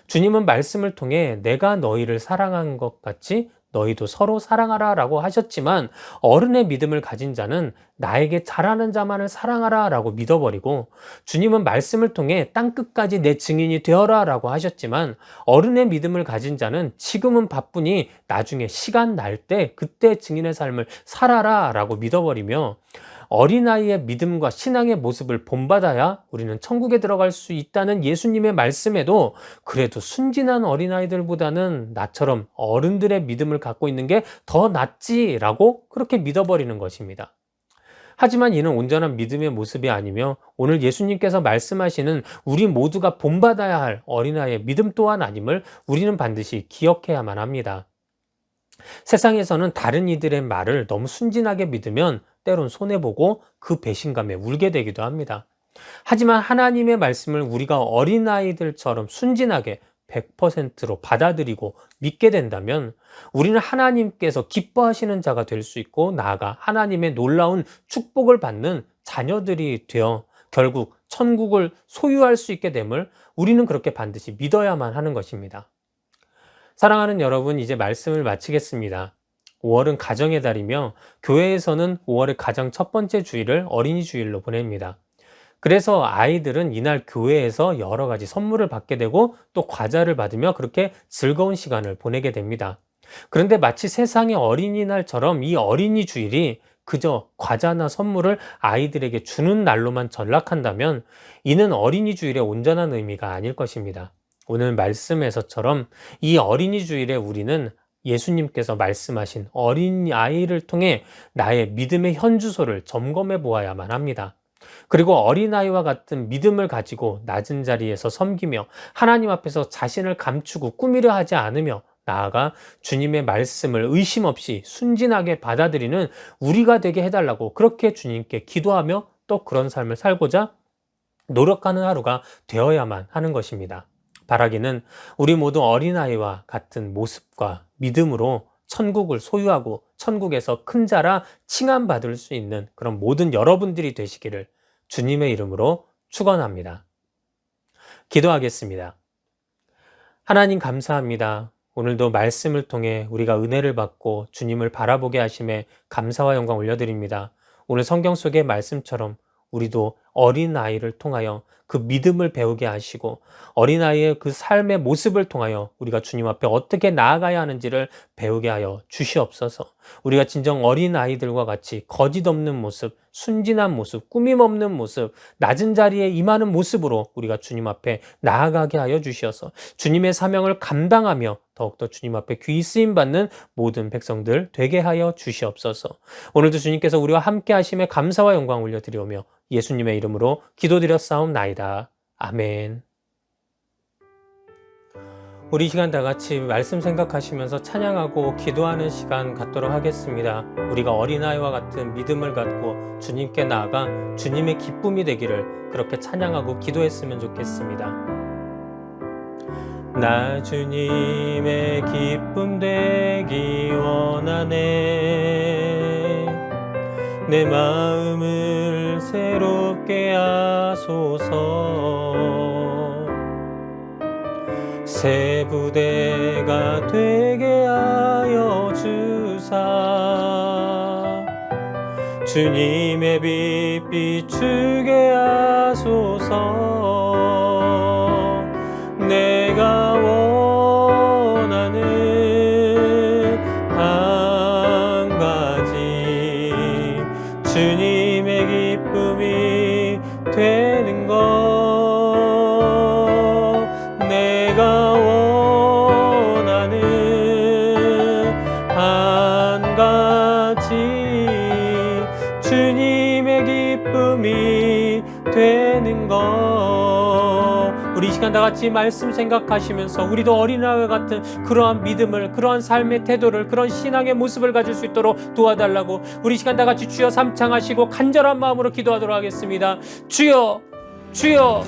주님은 말씀을 통해 내가 너희를 사랑한 것 같이 너희도 서로 사랑하라 라고 하셨지만 어른의 믿음을 가진 자는 나에게 잘하는 자만을 사랑하라 라고 믿어버리고 주님은 말씀을 통해 땅끝까지 내 증인이 되어라 라고 하셨지만 어른의 믿음을 가진 자는 지금은 바쁘니 나중에 시간 날 때 그때 증인의 삶을 살아라 라고 믿어버리며 어린아이의 믿음과 신앙의 모습을 본받아야 우리는 천국에 들어갈 수 있다는 예수님의 말씀에도 그래도 순진한 어린아이들보다는 나처럼 어른들의 믿음을 갖고 있는 게 더 낫지라고 그렇게 믿어버리는 것입니다. 하지만 이는 온전한 믿음의 모습이 아니며 오늘 예수님께서 말씀하시는 우리 모두가 본받아야 할 어린아이의 믿음 또한 아님을 우리는 반드시 기억해야만 합니다. 세상에서는 다른 이들의 말을 너무 순진하게 믿으면 때론 손해보고 그 배신감에 울게 되기도 합니다. 하지만 하나님의 말씀을 우리가 어린아이들처럼 순진하게 100%로 받아들이고 믿게 된다면 우리는 하나님께서 기뻐하시는 자가 될 수 있고 나아가 하나님의 놀라운 축복을 받는 자녀들이 되어 결국 천국을 소유할 수 있게 됨을 우리는 그렇게 반드시 믿어야만 하는 것입니다. 사랑하는 여러분, 이제 말씀을 마치겠습니다. 5월은 가정의 달이며 교회에서는 5월의 가장 첫 번째 주일을 어린이 주일로 보냅니다. 그래서 아이들은 이날 교회에서 여러 가지 선물을 받게 되고 또 과자를 받으며 그렇게 즐거운 시간을 보내게 됩니다. 그런데 마치 세상의 어린이날처럼 이 어린이 주일이 그저 과자나 선물을 아이들에게 주는 날로만 전락한다면 이는 어린이 주일의 온전한 의미가 아닐 것입니다. 오늘 말씀에서처럼 이 어린이 주일에 우리는 예수님께서 말씀하신 어린아이를 통해 나의 믿음의 현주소를 점검해 보아야만 합니다. 그리고 어린아이와 같은 믿음을 가지고 낮은 자리에서 섬기며 하나님 앞에서 자신을 감추고 꾸미려 하지 않으며 나아가 주님의 말씀을 의심 없이 순진하게 받아들이는 우리가 되게 해달라고 그렇게 주님께 기도하며 또 그런 삶을 살고자 노력하는 하루가 되어야만 하는 것입니다. 바라기는 우리 모두 어린아이와 같은 모습과 믿음으로 천국을 소유하고 천국에서 큰 자라 칭함받을 수 있는 그런 모든 여러분들이 되시기를 주님의 이름으로 축원합니다. 기도하겠습니다. 하나님 감사합니다. 오늘도 말씀을 통해 우리가 은혜를 받고 주님을 바라보게 하심에 감사와 영광 올려드립니다. 오늘 성경 속의 말씀처럼 우리도 어린아이를 통하여 그 믿음을 배우게 하시고 어린아이의 그 삶의 모습을 통하여 우리가 주님 앞에 어떻게 나아가야 하는지를 배우게 하여 주시옵소서. 우리가 진정 어린아이들과 같이 거짓 없는 모습, 순진한 모습, 꾸밈 없는 모습, 낮은 자리에 임하는 모습으로 우리가 주님 앞에 나아가게 하여 주시어서 주님의 사명을 감당하며 더욱더 주님 앞에 귀히 쓰임받는 모든 백성들 되게 하여 주시옵소서. 오늘도 주님께서 우리와 함께 하심에 감사와 영광 올려드리오며 예수님의 이름으로 기도드렸사옵나이다. 아멘. 우리 이 시간 다 같이 말씀 생각하시면서 찬양하고 기도하는 시간 갖도록 하겠습니다. 우리가 어린아이와 같은 믿음을 갖고 주님께 나아가 주님의 기쁨이 되기를 그렇게 찬양하고 기도했으면 좋겠습니다. 나 주님의 기쁨 되기 원하네. 내 마음을 새롭게 하소서. 새 부대가 되게 하여 주사. 주님의 빛 비추게 하소서. 내가 원하는 한 가지 주님의 기쁨이 되는 것. 내가 원하는 한 가지 주님의 기쁨이 되는 것. 우리 이 시간 다 같이 말씀 생각하시면서 우리도 어린아이와 같은 그러한 믿음을, 그러한 삶의 태도를, 그런 신앙의 모습을 가질 수 있도록 도와달라고 우리 이 시간 다 같이 주여 삼창하시고 간절한 마음으로 기도하도록 하겠습니다. 주여, 주여,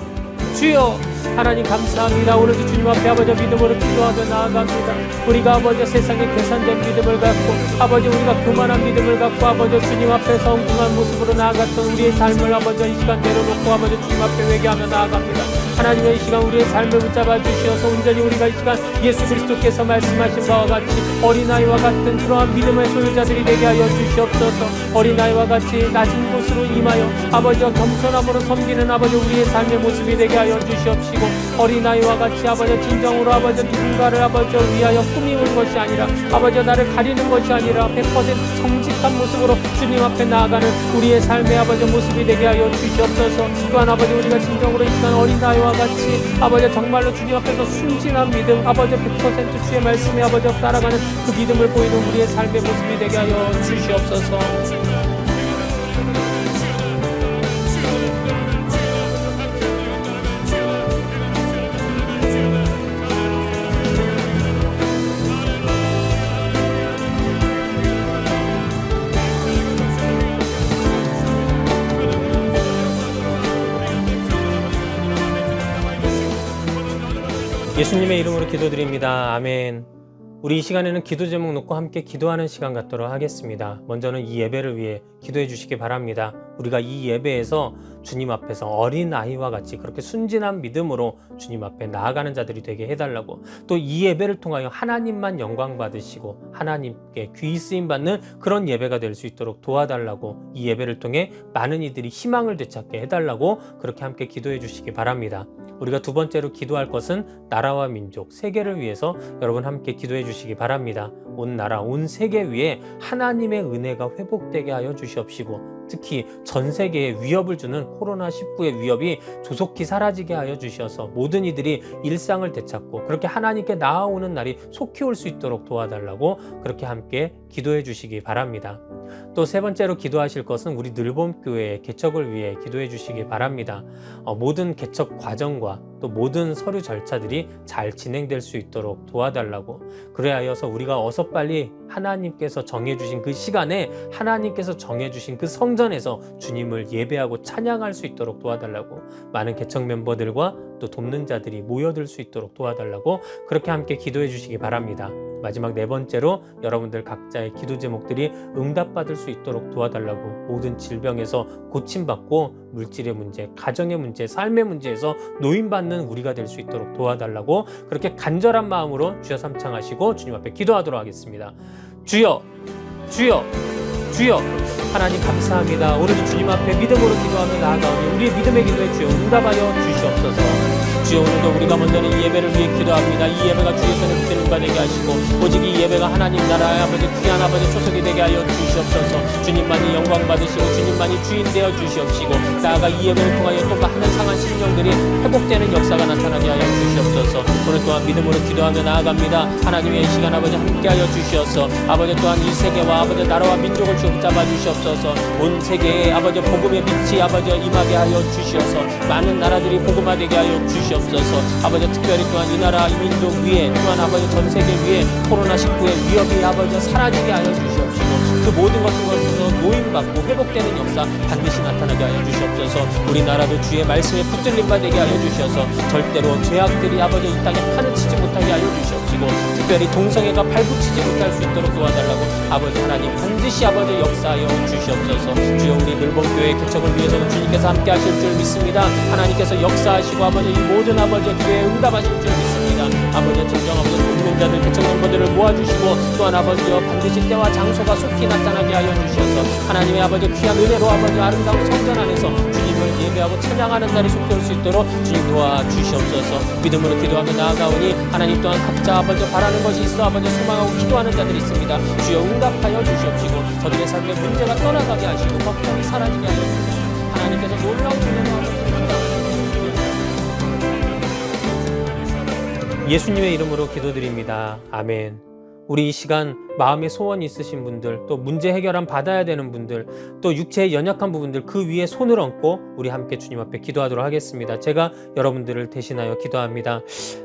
주여. 하나님 감사합니다. 오늘도 주님 앞에 아버지 믿음으로 기도하며 나아갑니다. 우리가 아버지 세상에 계산된 믿음을 갖고 아버지 우리가 교만한 믿음을 갖고 아버지 주님 앞에서 엉뚱한 모습으로 나아갔던 우리의 삶을 아버지 이 시간 내려놓고 아버지 주님 앞에 회개하며 나아갑니다. 하나님의 이 시간 우리의 삶을 붙잡아 주시어서 온전히 우리가 이 시간 예수 그리스도께서 말씀하신 바와 같이 어린아이와 같은 그러한 믿음의 소유자들이 되게 하여 주시옵소서. 어린아이와 같이 낮은 곳으로 임하여 아버지와 겸손함으로 섬기는 아버지 우리의 삶의 모습이 되게 하여 주시옵시고 어린아이와 같이 아버지 진정으로 아버지 누군가를 아버지 위하여 꾸미는 것이 아니라 아버지 나를 가리는 것이 아니라 100% 정직한 모습으로 주님 앞에 나아가는 우리의 삶의 아버지 모습이 되게 하여 주시옵소서. 또한 아버지 우리가 진정으로 이 시간 어린아이와 같이 아버지 정말로 주님 앞에서 순진한 믿음 아버지 100% 주의 말씀에 아버지 따라가는 그 믿음을 보이는 우리의 삶의 모습이 되게 하여 주시옵소서. 예수님의 이름으로 기도드립니다. 아멘. 우리 이 시간에는 기도 제목 놓고 함께 기도하는 시간 갖도록 하겠습니다. 먼저는 이 예배를 위해 기도해 주시기 바랍니다. 우리가 이 예배에서 주님 앞에서 어린아이와 같이 그렇게 순진한 믿음으로 주님 앞에 나아가는 자들이 되게 해달라고, 또 이 예배를 통하여 하나님만 영광 받으시고 하나님께 귀히 쓰임 받는 그런 예배가 될 수 있도록 도와달라고, 이 예배를 통해 많은 이들이 희망을 되찾게 해달라고 그렇게 함께 기도해 주시기 바랍니다. 우리가 두 번째로 기도할 것은 나라와 민족, 세계를 위해서 여러분 함께 기도해 주시기 바랍니다. 온 나라, 온 세계 위에 하나님의 은혜가 회복되게 하여 주시옵시고, 특히 전 세계에 위협을 주는 코로나19의 위협이 조속히 사라지게 하여 주셔서 모든 이들이 일상을 되찾고 그렇게 하나님께 나아오는 날이 속히 올 수 있도록 도와달라고 그렇게 함께 기도해 주시기 바랍니다. 또 세 번째로 기도하실 것은 우리 늘봄교회의 개척을 위해 기도해 주시기 바랍니다. 모든 개척 과정과 또 모든 서류 절차들이 잘 진행될 수 있도록 도와달라고, 그래하여서 우리가 어서 빨리 하나님께서 정해주신 그 시간에 하나님께서 정해주신 그 성전에서 주님을 예배하고 찬양할 수 있도록 도와달라고, 많은 개척 멤버들과 또 돕는 자들이 모여들 수 있도록 도와달라고 그렇게 함께 기도해 주시기 바랍니다. 마지막 네 번째로 여러분들 각자의 기도 제목들이 응답받을 수 있도록 도와달라고, 모든 질병에서 고침받고 물질의 문제, 가정의 문제, 삶의 문제에서 노인받는 우리가 될 수 있도록 도와달라고 그렇게 간절한 마음으로 주여 삼창하시고 주님 앞에 기도하도록 하겠습니다. 주여, 주여, 주여 하나님 감사합니다. 오늘도 주님 앞에 믿음으로 기도하며 나아가오니 우리의 믿음의 기도에 주여 응답하여 주시옵소서. 주여 오늘도 우리가 먼저는 이 예배를 위해 기도합니다. 이 예배가 주의 손에 붙드는 바 되게 하시고 오직 이 예배가 하나님 나라의 아버지 귀한 아버지 초석이 되게 하여 주시옵소서. 주님만이 영광 받으시고 주님만이 주인 되어 주시옵시고 나아가 이 예배를 통하여 또 하는 상한 심령들이 회복되는 역사가 나타나게 하여 주시옵소서. 오늘 또한 믿음으로 기도하며 나아갑니다. 하나님의 이 시간 아버지 함께하여 주시옵소서. 아버지 또한 이 세계와 아버지 나라와 민족을 주여 붙잡아 주시옵소서. 온 세계에 아버지 복음의 빛이 아버지 임하게 하여 주시옵소서. 많은 나라들이 복음화되게 하여 주시옵소서. 아버지 특별히 또한 이 나라 이 민족 위에 또한 아버지 전 세계 위에 코로나19의 위협이 아버지 사라지게 하여 주시옵시고 그 모든 것들에서 노임받고 회복되는 역사 반드시 나타나게 하여 주시옵소서. 우리나라도 주의 말씀에 붙들림 바 되게 하여 주셔서 절대로 죄악들이 아버지 이 땅에 판을 치지 못하게 하여 주시옵시고 특별히 동성애가 발붙이지 못할 수 있도록 도와달라고 아버지 하나님 반드시 아버지 역사하여 주시옵소서. 주여 우리 늘봉교회 개척을 위해서는 주님께서 함께 하실 줄 믿습니다. 하나님께서 역사하시고 아버지 이 모든 아버지 기도에 응답하실 줄 믿습니다. 아버지 진정 아버지 돕는 자들 개척 멤버들을 모아주시고 또한 아버지여 반드시 때와 장소가 속히 나타나게 하여 주셔서 하나님의 아버지 귀한 은혜로 아버지 아름다운 성전 안에서 주님을 예배하고 찬양하는 날이 속될 수 있도록 주님 도와주시옵소서. 믿음으로 기도하며 나아가오니 하나님 또한 각자 아버지 바라는 것이 있어 아버지 소망하고 기도하는 자들이 있습니다. 주여 응답하여 주시옵시고 저들의 삶의 문제가 떠나가게 하시고 걱정이 사라지게 하여 주시옵소서. 하나님께서 놀라운 은혜로 아버지 예수님의 이름으로 기도드립니다. 아멘. 우리 이 시간 마음의 소원이 있으신 분들, 또 문제 해결함 받아야 되는 분들, 또 육체의 연약한 부분들 그 위에 손을 얹고 우리 함께 주님 앞에 기도하도록 하겠습니다. 제가 여러분들을 대신하여 기도합니다.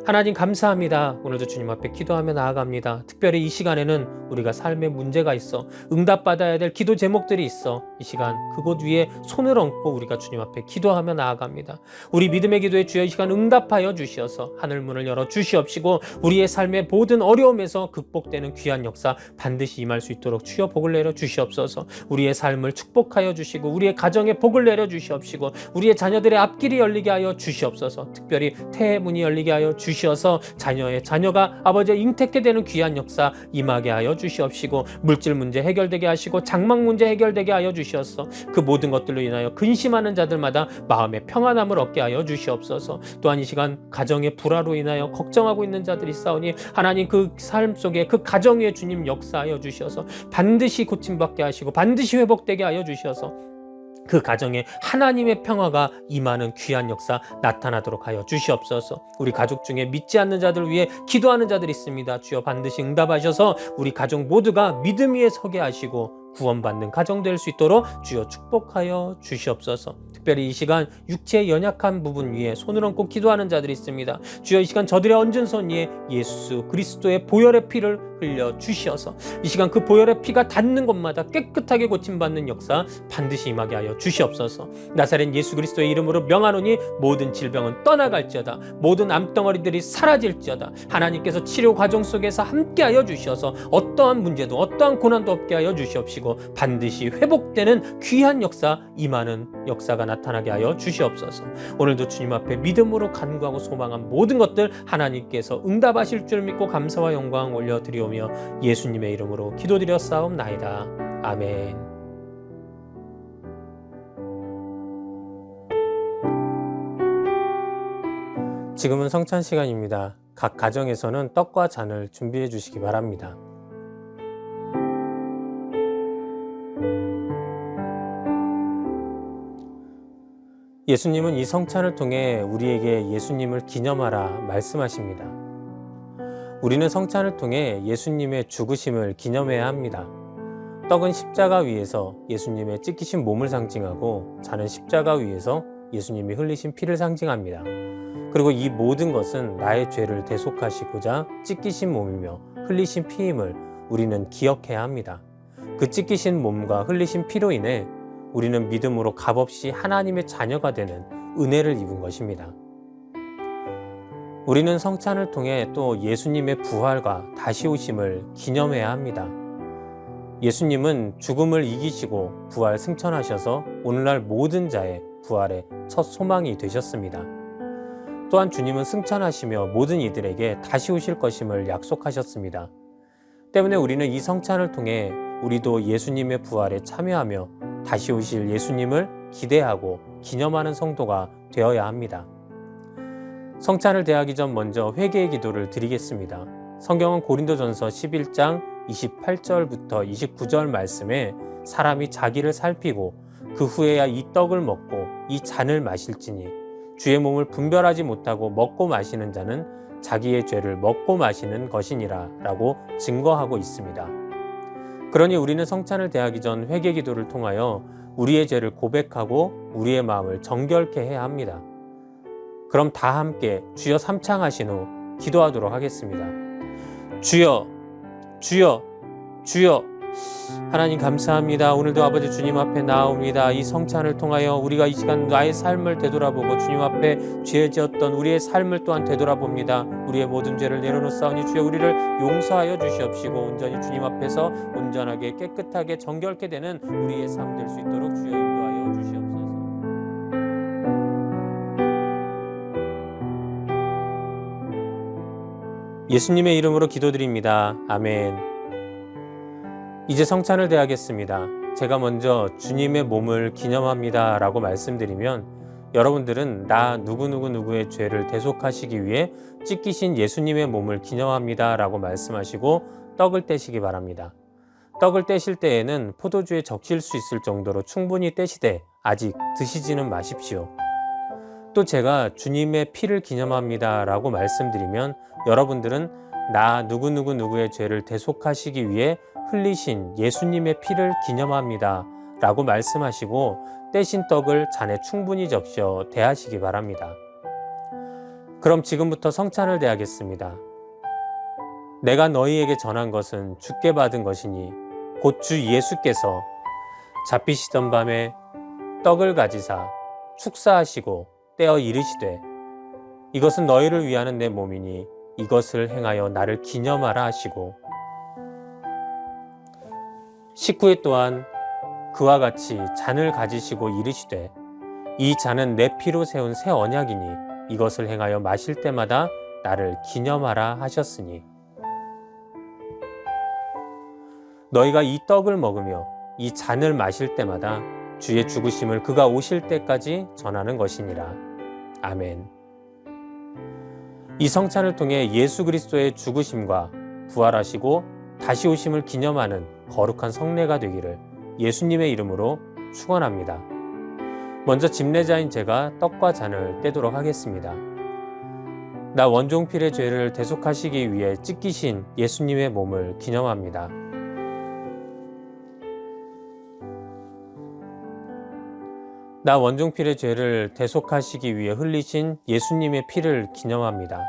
하나님 감사합니다. 오늘도 주님 앞에 기도하며 나아갑니다. 특별히 이 시간에는 우리가 삶에 문제가 있어 응답받아야 될 기도 제목들이 있어 이 시간 그곳 위에 손을 얹고 우리가 주님 앞에 기도하며 나아갑니다. 우리 믿음의 기도에 주여 이 시간 응답하여 주시어서 하늘문을 열어 주시옵시고 우리의 삶의 모든 어려움에서 극복되는 귀한 역사 반드시 임할 수 있도록 주여 복을 내려 주시옵소서. 우리의 삶을 축복하여 주시고 우리의 가정에 복을 내려 주시옵시고 우리의 자녀들의 앞길이 열리게 하여 주시옵소서. 특별히 태의 문이 열리게 하여 주시어서 자녀의 자녀가 아버지의 잉태케 되는 귀한 역사 임하게 하여 주시옵시고 물질 문제 해결되게 하시고 장막 문제 해결되게 하여 주시옵소서. 그 모든 것들로 인하여 근심하는 자들마다 마음의 평안함을 얻게 하여 주시옵소서. 또한 이 시간 가정의 불화로 인하여 걱정하고 있는 자들이 있사오니 하나님 그 삶 속에 그 가정 위에 주님 역사하여 주셔서 반드시 고침받게 하시고 반드시 회복되게 하여 주셔서 그 가정에 하나님의 평화가 임하는 귀한 역사 나타나도록 하여 주시옵소서. 우리 가족 중에 믿지 않는 자들 위해 기도하는 자들이 있습니다. 주여 반드시 응답하셔서 우리 가족 모두가 믿음 위에 서게 하시고 구원받는 가정 될 수 있도록 주여 축복하여 주시옵소서. 특별히 이 시간 육체의 연약한 부분 위에 손을 얹고 기도하는 자들이 있습니다. 주여 이 시간 저들의 얹은 손 위에 예수 그리스도의 보혈의 피를 흘려 주시어서 이 시간 그 보혈의 피가 닿는 곳마다 깨끗하게 고침받는 역사 반드시 임하게 하여 주시옵소서. 나사렛 예수 그리스도의 이름으로 명하노니 모든 질병은 떠나갈지어다. 모든 암덩어리들이 사라질지어다. 하나님께서 치료 과정 속에서 함께하여 주셔서 어떠한 문제도 어떠한 고난도 없게 하여 주시옵시고 반드시 회복되는 귀한 역사 임하는 역사가 나타나게 하여 주시옵소서. 오늘도 주님 앞에 믿음으로 간구하고 소망한 모든 것들 하나님께서 응답하실 줄 믿고 감사와 영광 올려드리오며 예수님의 이름으로 기도드렸사옵나이다. 아멘. 지금은 성찬 시간입니다. 각 가정에서는 떡과 잔을 준비해 주시기 바랍니다. 예수님은 이 성찬을 통해 우리에게 예수님을 기념하라 말씀하십니다. 우리는 성찬을 통해 예수님의 죽으심을 기념해야 합니다. 떡은 십자가 위에서 예수님의 찢기신 몸을 상징하고 잔은 십자가 위에서 예수님이 흘리신 피를 상징합니다. 그리고 이 모든 것은 나의 죄를 대속하시고자 찢기신 몸이며 흘리신 피임을 우리는 기억해야 합니다. 그 찢기신 몸과 흘리신 피로 인해 우리는 믿음으로 값없이 하나님의 자녀가 되는 은혜를 입은 것입니다. 우리는 성찬을 통해 또 예수님의 부활과 다시 오심을 기념해야 합니다. 예수님은 죽음을 이기시고 부활 승천하셔서 오늘날 모든 자의 부활의 첫 소망이 되셨습니다. 또한 주님은 승천하시며 모든 이들에게 다시 오실 것임을 약속하셨습니다. 때문에 우리는 이 성찬을 통해 우리도 예수님의 부활에 참여하며 다시 오실 예수님을 기대하고 기념하는 성도가 되어야 합니다. 성찬을 대하기 전 먼저 회개의 기도를 드리겠습니다. 성경은 고린도전서 11장 28절부터 29절 말씀에 사람이 자기를 살피고 그 후에야 이 떡을 먹고 이 잔을 마실지니 주의 몸을 분별하지 못하고 먹고 마시는 자는 자기의 죄를 먹고 마시는 것이니라 라고 증거하고 있습니다. 그러니 우리는 성찬을 대하기 전 회개 기도를 통하여 우리의 죄를 고백하고 우리의 마음을 정결케 해야 합니다. 그럼 다 함께 주여 삼창하신 후 기도하도록 하겠습니다. 주여, 주여, 주여. 하나님 감사합니다. 오늘도 아버지 주님 앞에 나아옵니다. 이 성찬을 통하여 우리가 이 시간 나의 삶을 되돌아보고 주님 앞에 죄 지었던 우리의 삶을 또한 되돌아봅니다. 우리의 모든 죄를 내려놓사오니 주여 우리를 용서하여 주시옵시고 온전히 주님 앞에서 온전하게 깨끗하게 정결케 되는 우리의 삶 될 수 있도록 주여 인도하여 주시옵소서. 예수님의 이름으로 기도드립니다. 아멘. 이제 성찬을 대하겠습니다. 제가 먼저 주님의 몸을 기념합니다 라고 말씀드리면 여러분들은 나 누구누구의 죄를 대속하시기 위해 찢기신 예수님의 몸을 기념합니다 라고 말씀하시고 떡을 떼시기 바랍니다. 떡을 떼실 때에는 포도주에 적실 수 있을 정도로 충분히 떼시되 아직 드시지는 마십시오. 또 제가 주님의 피를 기념합니다 라고 말씀드리면 여러분들은 나 누구누구의 죄를 대속하시기 위해 흘리신 예수님의 피를 기념합니다 라고 말씀하시고 떼신 떡을 잔에 충분히 적셔 대하시기 바랍니다. 그럼 지금부터 성찬을 대하겠습니다. 내가 너희에게 전한 것은 주께 받은 것이니 곧 주 예수께서 잡히시던 밤에 떡을 가지사 축사하시고 떼어 이르시되 이것은 너희를 위하는 내 몸이니 이것을 행하여 나를 기념하라 하시고 식후에 또한 그와 같이 잔을 가지시고 이르시되 이 잔은 내 피로 세운 새 언약이니 이것을 행하여 마실 때마다 나를 기념하라 하셨으니 너희가 이 떡을 먹으며 이 잔을 마실 때마다 주의 죽으심을 그가 오실 때까지 전하는 것이니라. 아멘. 이 성찬을 통해 예수 그리스도의 죽으심과 부활하시고 다시 오심을 기념하는 거룩한 성례가 되기를 예수님의 이름으로 축원합니다. 먼저 집례자인 제가 떡과 잔을 떼도록 하겠습니다. 나 원종필의 죄를 대속하시기 위해 찢기신 예수님의 몸을 기념합니다. 나 원종필의 죄를 대속하시기 위해 흘리신 예수님의 피를 기념합니다.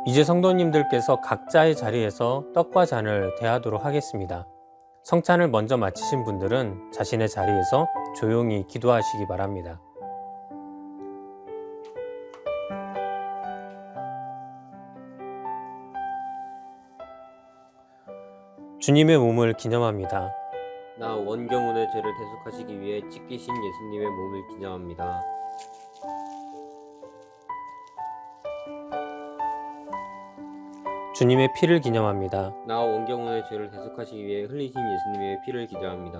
이제 성도님들께서 각자의 자리에서 떡과 잔을 대하도록 하겠습니다. 성찬을 먼저 마치신 분들은 자신의 자리에서 조용히 기도하시기 바랍니다. 주님의 몸을 기념합니다. 나 원경훈의 죄를 대속하시기 위해 찢기신 예수님의 몸을 기념합니다. 주님의 피를 기념합니다. 나 원경훈의 죄를 대속하시기 위해 흘리신 예수님의 피를 기념합니다.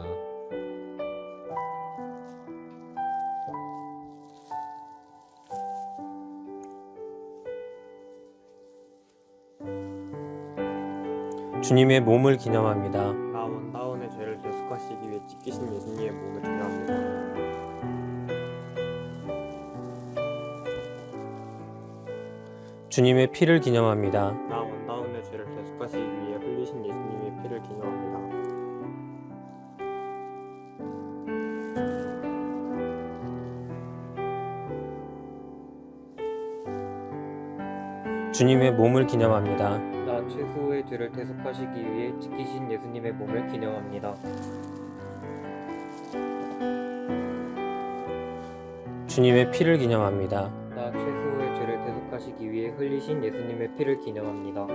주님의 몸을 기념합니다. 나 원다운의 죄를 대속하시기 위해 찢기신 예수님의 몸을 기념합니다. 주님의 피를 기념합니다. 나 원다운의 죄를 대속하시기 위해 흘리신 예수님의 피를 기념합니다. 주님의 몸을 기념합니다. 나 최후의 죄를 대속하시기 위해 찢기신 예수님의 몸을 기념합니다. 주님의 피를 기념합니다. 나 최후의 죄를 대속하시기 위해 흘리신 예수님의 피를 기념합니다.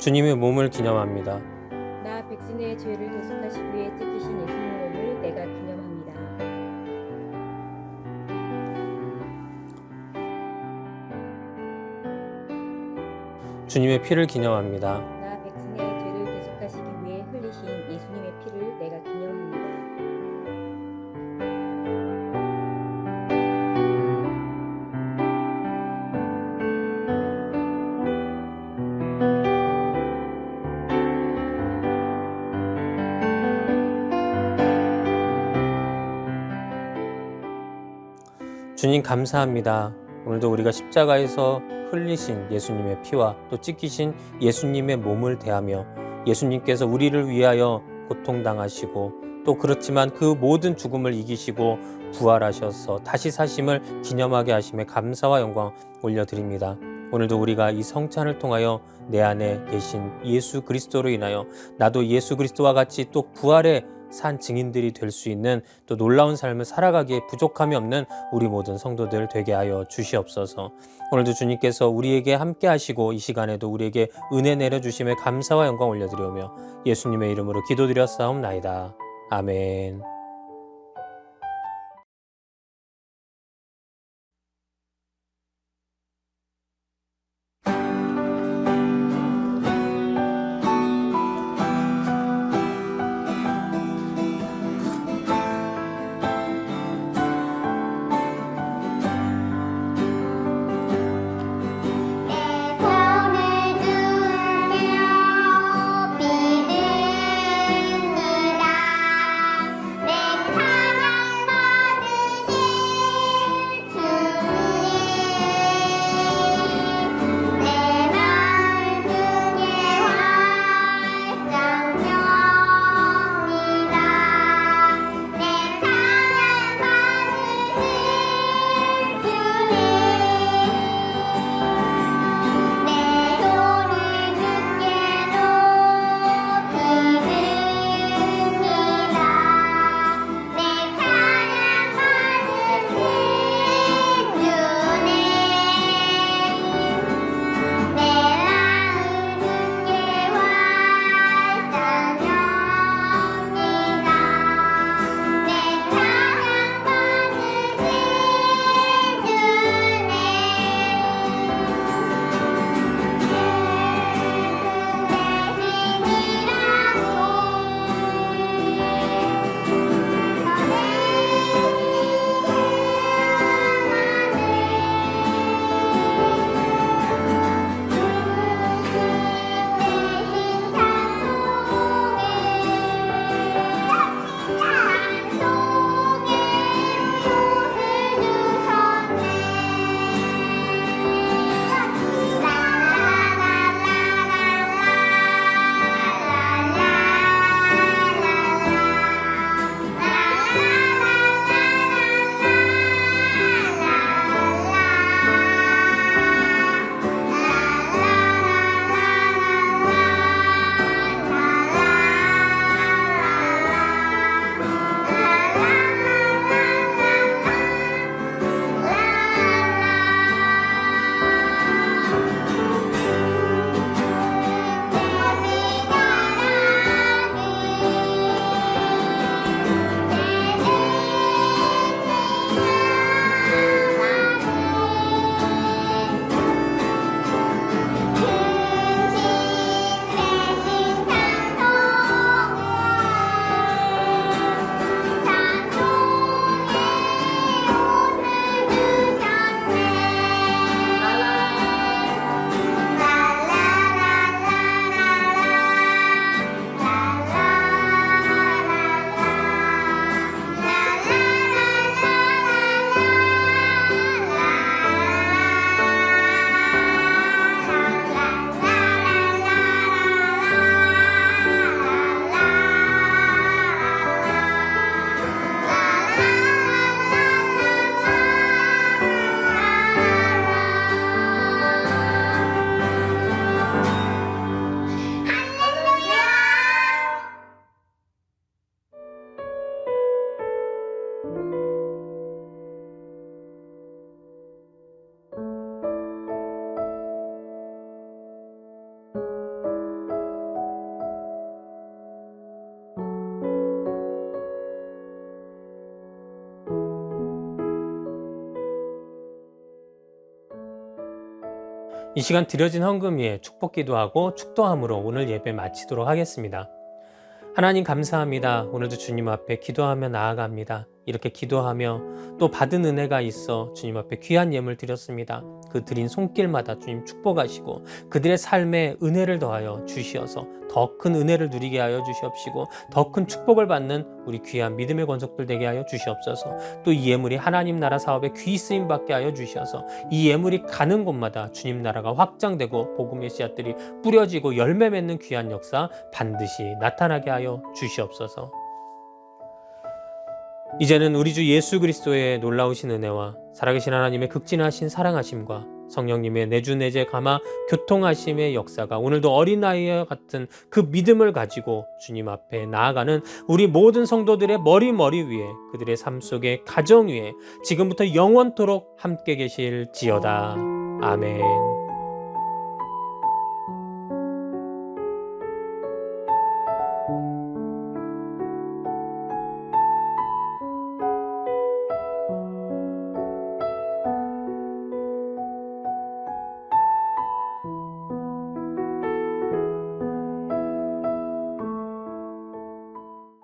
주님의 몸을 기념합니다. 나 백신의 죄를 대속하시기 위해 찢기신 예수님의 몸을 내가 기념합니다. 주님의 피를 기념합니다. 나 백신의 죄를 대속하시기 위해 흘리신 예수님의 피를 내가 기념합니다. 주님 감사합니다. 오늘도 우리가 십자가에서 흘리신 예수님의 피와 또 찢기신 예수님의 몸을 대하며 예수님께서 우리를 위하여 고통당하시고 또 그렇지만 그 모든 죽음을 이기시고 부활하셔서 다시 사심을 기념하게 하심에 감사와 영광 올려드립니다. 오늘도 우리가 이 성찬을 통하여 내 안에 계신 예수 그리스도로 인하여 나도 예수 그리스도와 같이 또 부활의 산 증인들이 될 수 있는 또 놀라운 삶을 살아가기에 부족함이 없는 우리 모든 성도들 되게 하여 주시옵소서. 오늘도 주님께서 우리에게 함께 하시고 이 시간에도 우리에게 은혜 내려주심에 감사와 영광 올려드리오며 예수님의 이름으로 기도드렸사옵나이다. 아멘. 내 이 시간 드려진 헌금 위에 축복 기도하고 축도함으로 오늘 예배 마치도록 하겠습니다. 하나님 감사합니다. 오늘도 주님 앞에 기도하며 나아갑니다. 이렇게 기도하며 또 받은 은혜가 있어 주님 앞에 귀한 예물 드렸습니다. 그 드린 손길마다 주님 축복하시고 그들의 삶에 은혜를 더하여 주시어서 더 큰 은혜를 누리게 하여 주시옵시고 더 큰 축복을 받는 우리 귀한 믿음의 권속들 되게 하여 주시옵소서. 또 이 예물이 하나님 나라 사업에 귀 쓰임 받게 하여 주시어서 이 예물이 가는 곳마다 주님 나라가 확장되고 복음의 씨앗들이 뿌려지고 열매 맺는 귀한 역사 반드시 나타나게 하여 주시옵소서. 이제는 우리 주 예수 그리스도의 놀라우신 은혜와 살아계신 하나님의 극진하신 사랑하심과 성령님의 내주내제 감화 교통하심의 역사가 오늘도 어린아이와 같은 그 믿음을 가지고 주님 앞에 나아가는 우리 모든 성도들의 머리 위에 그들의 삶 속에 가정 위에 지금부터 영원토록 함께 계실지어다. 아멘.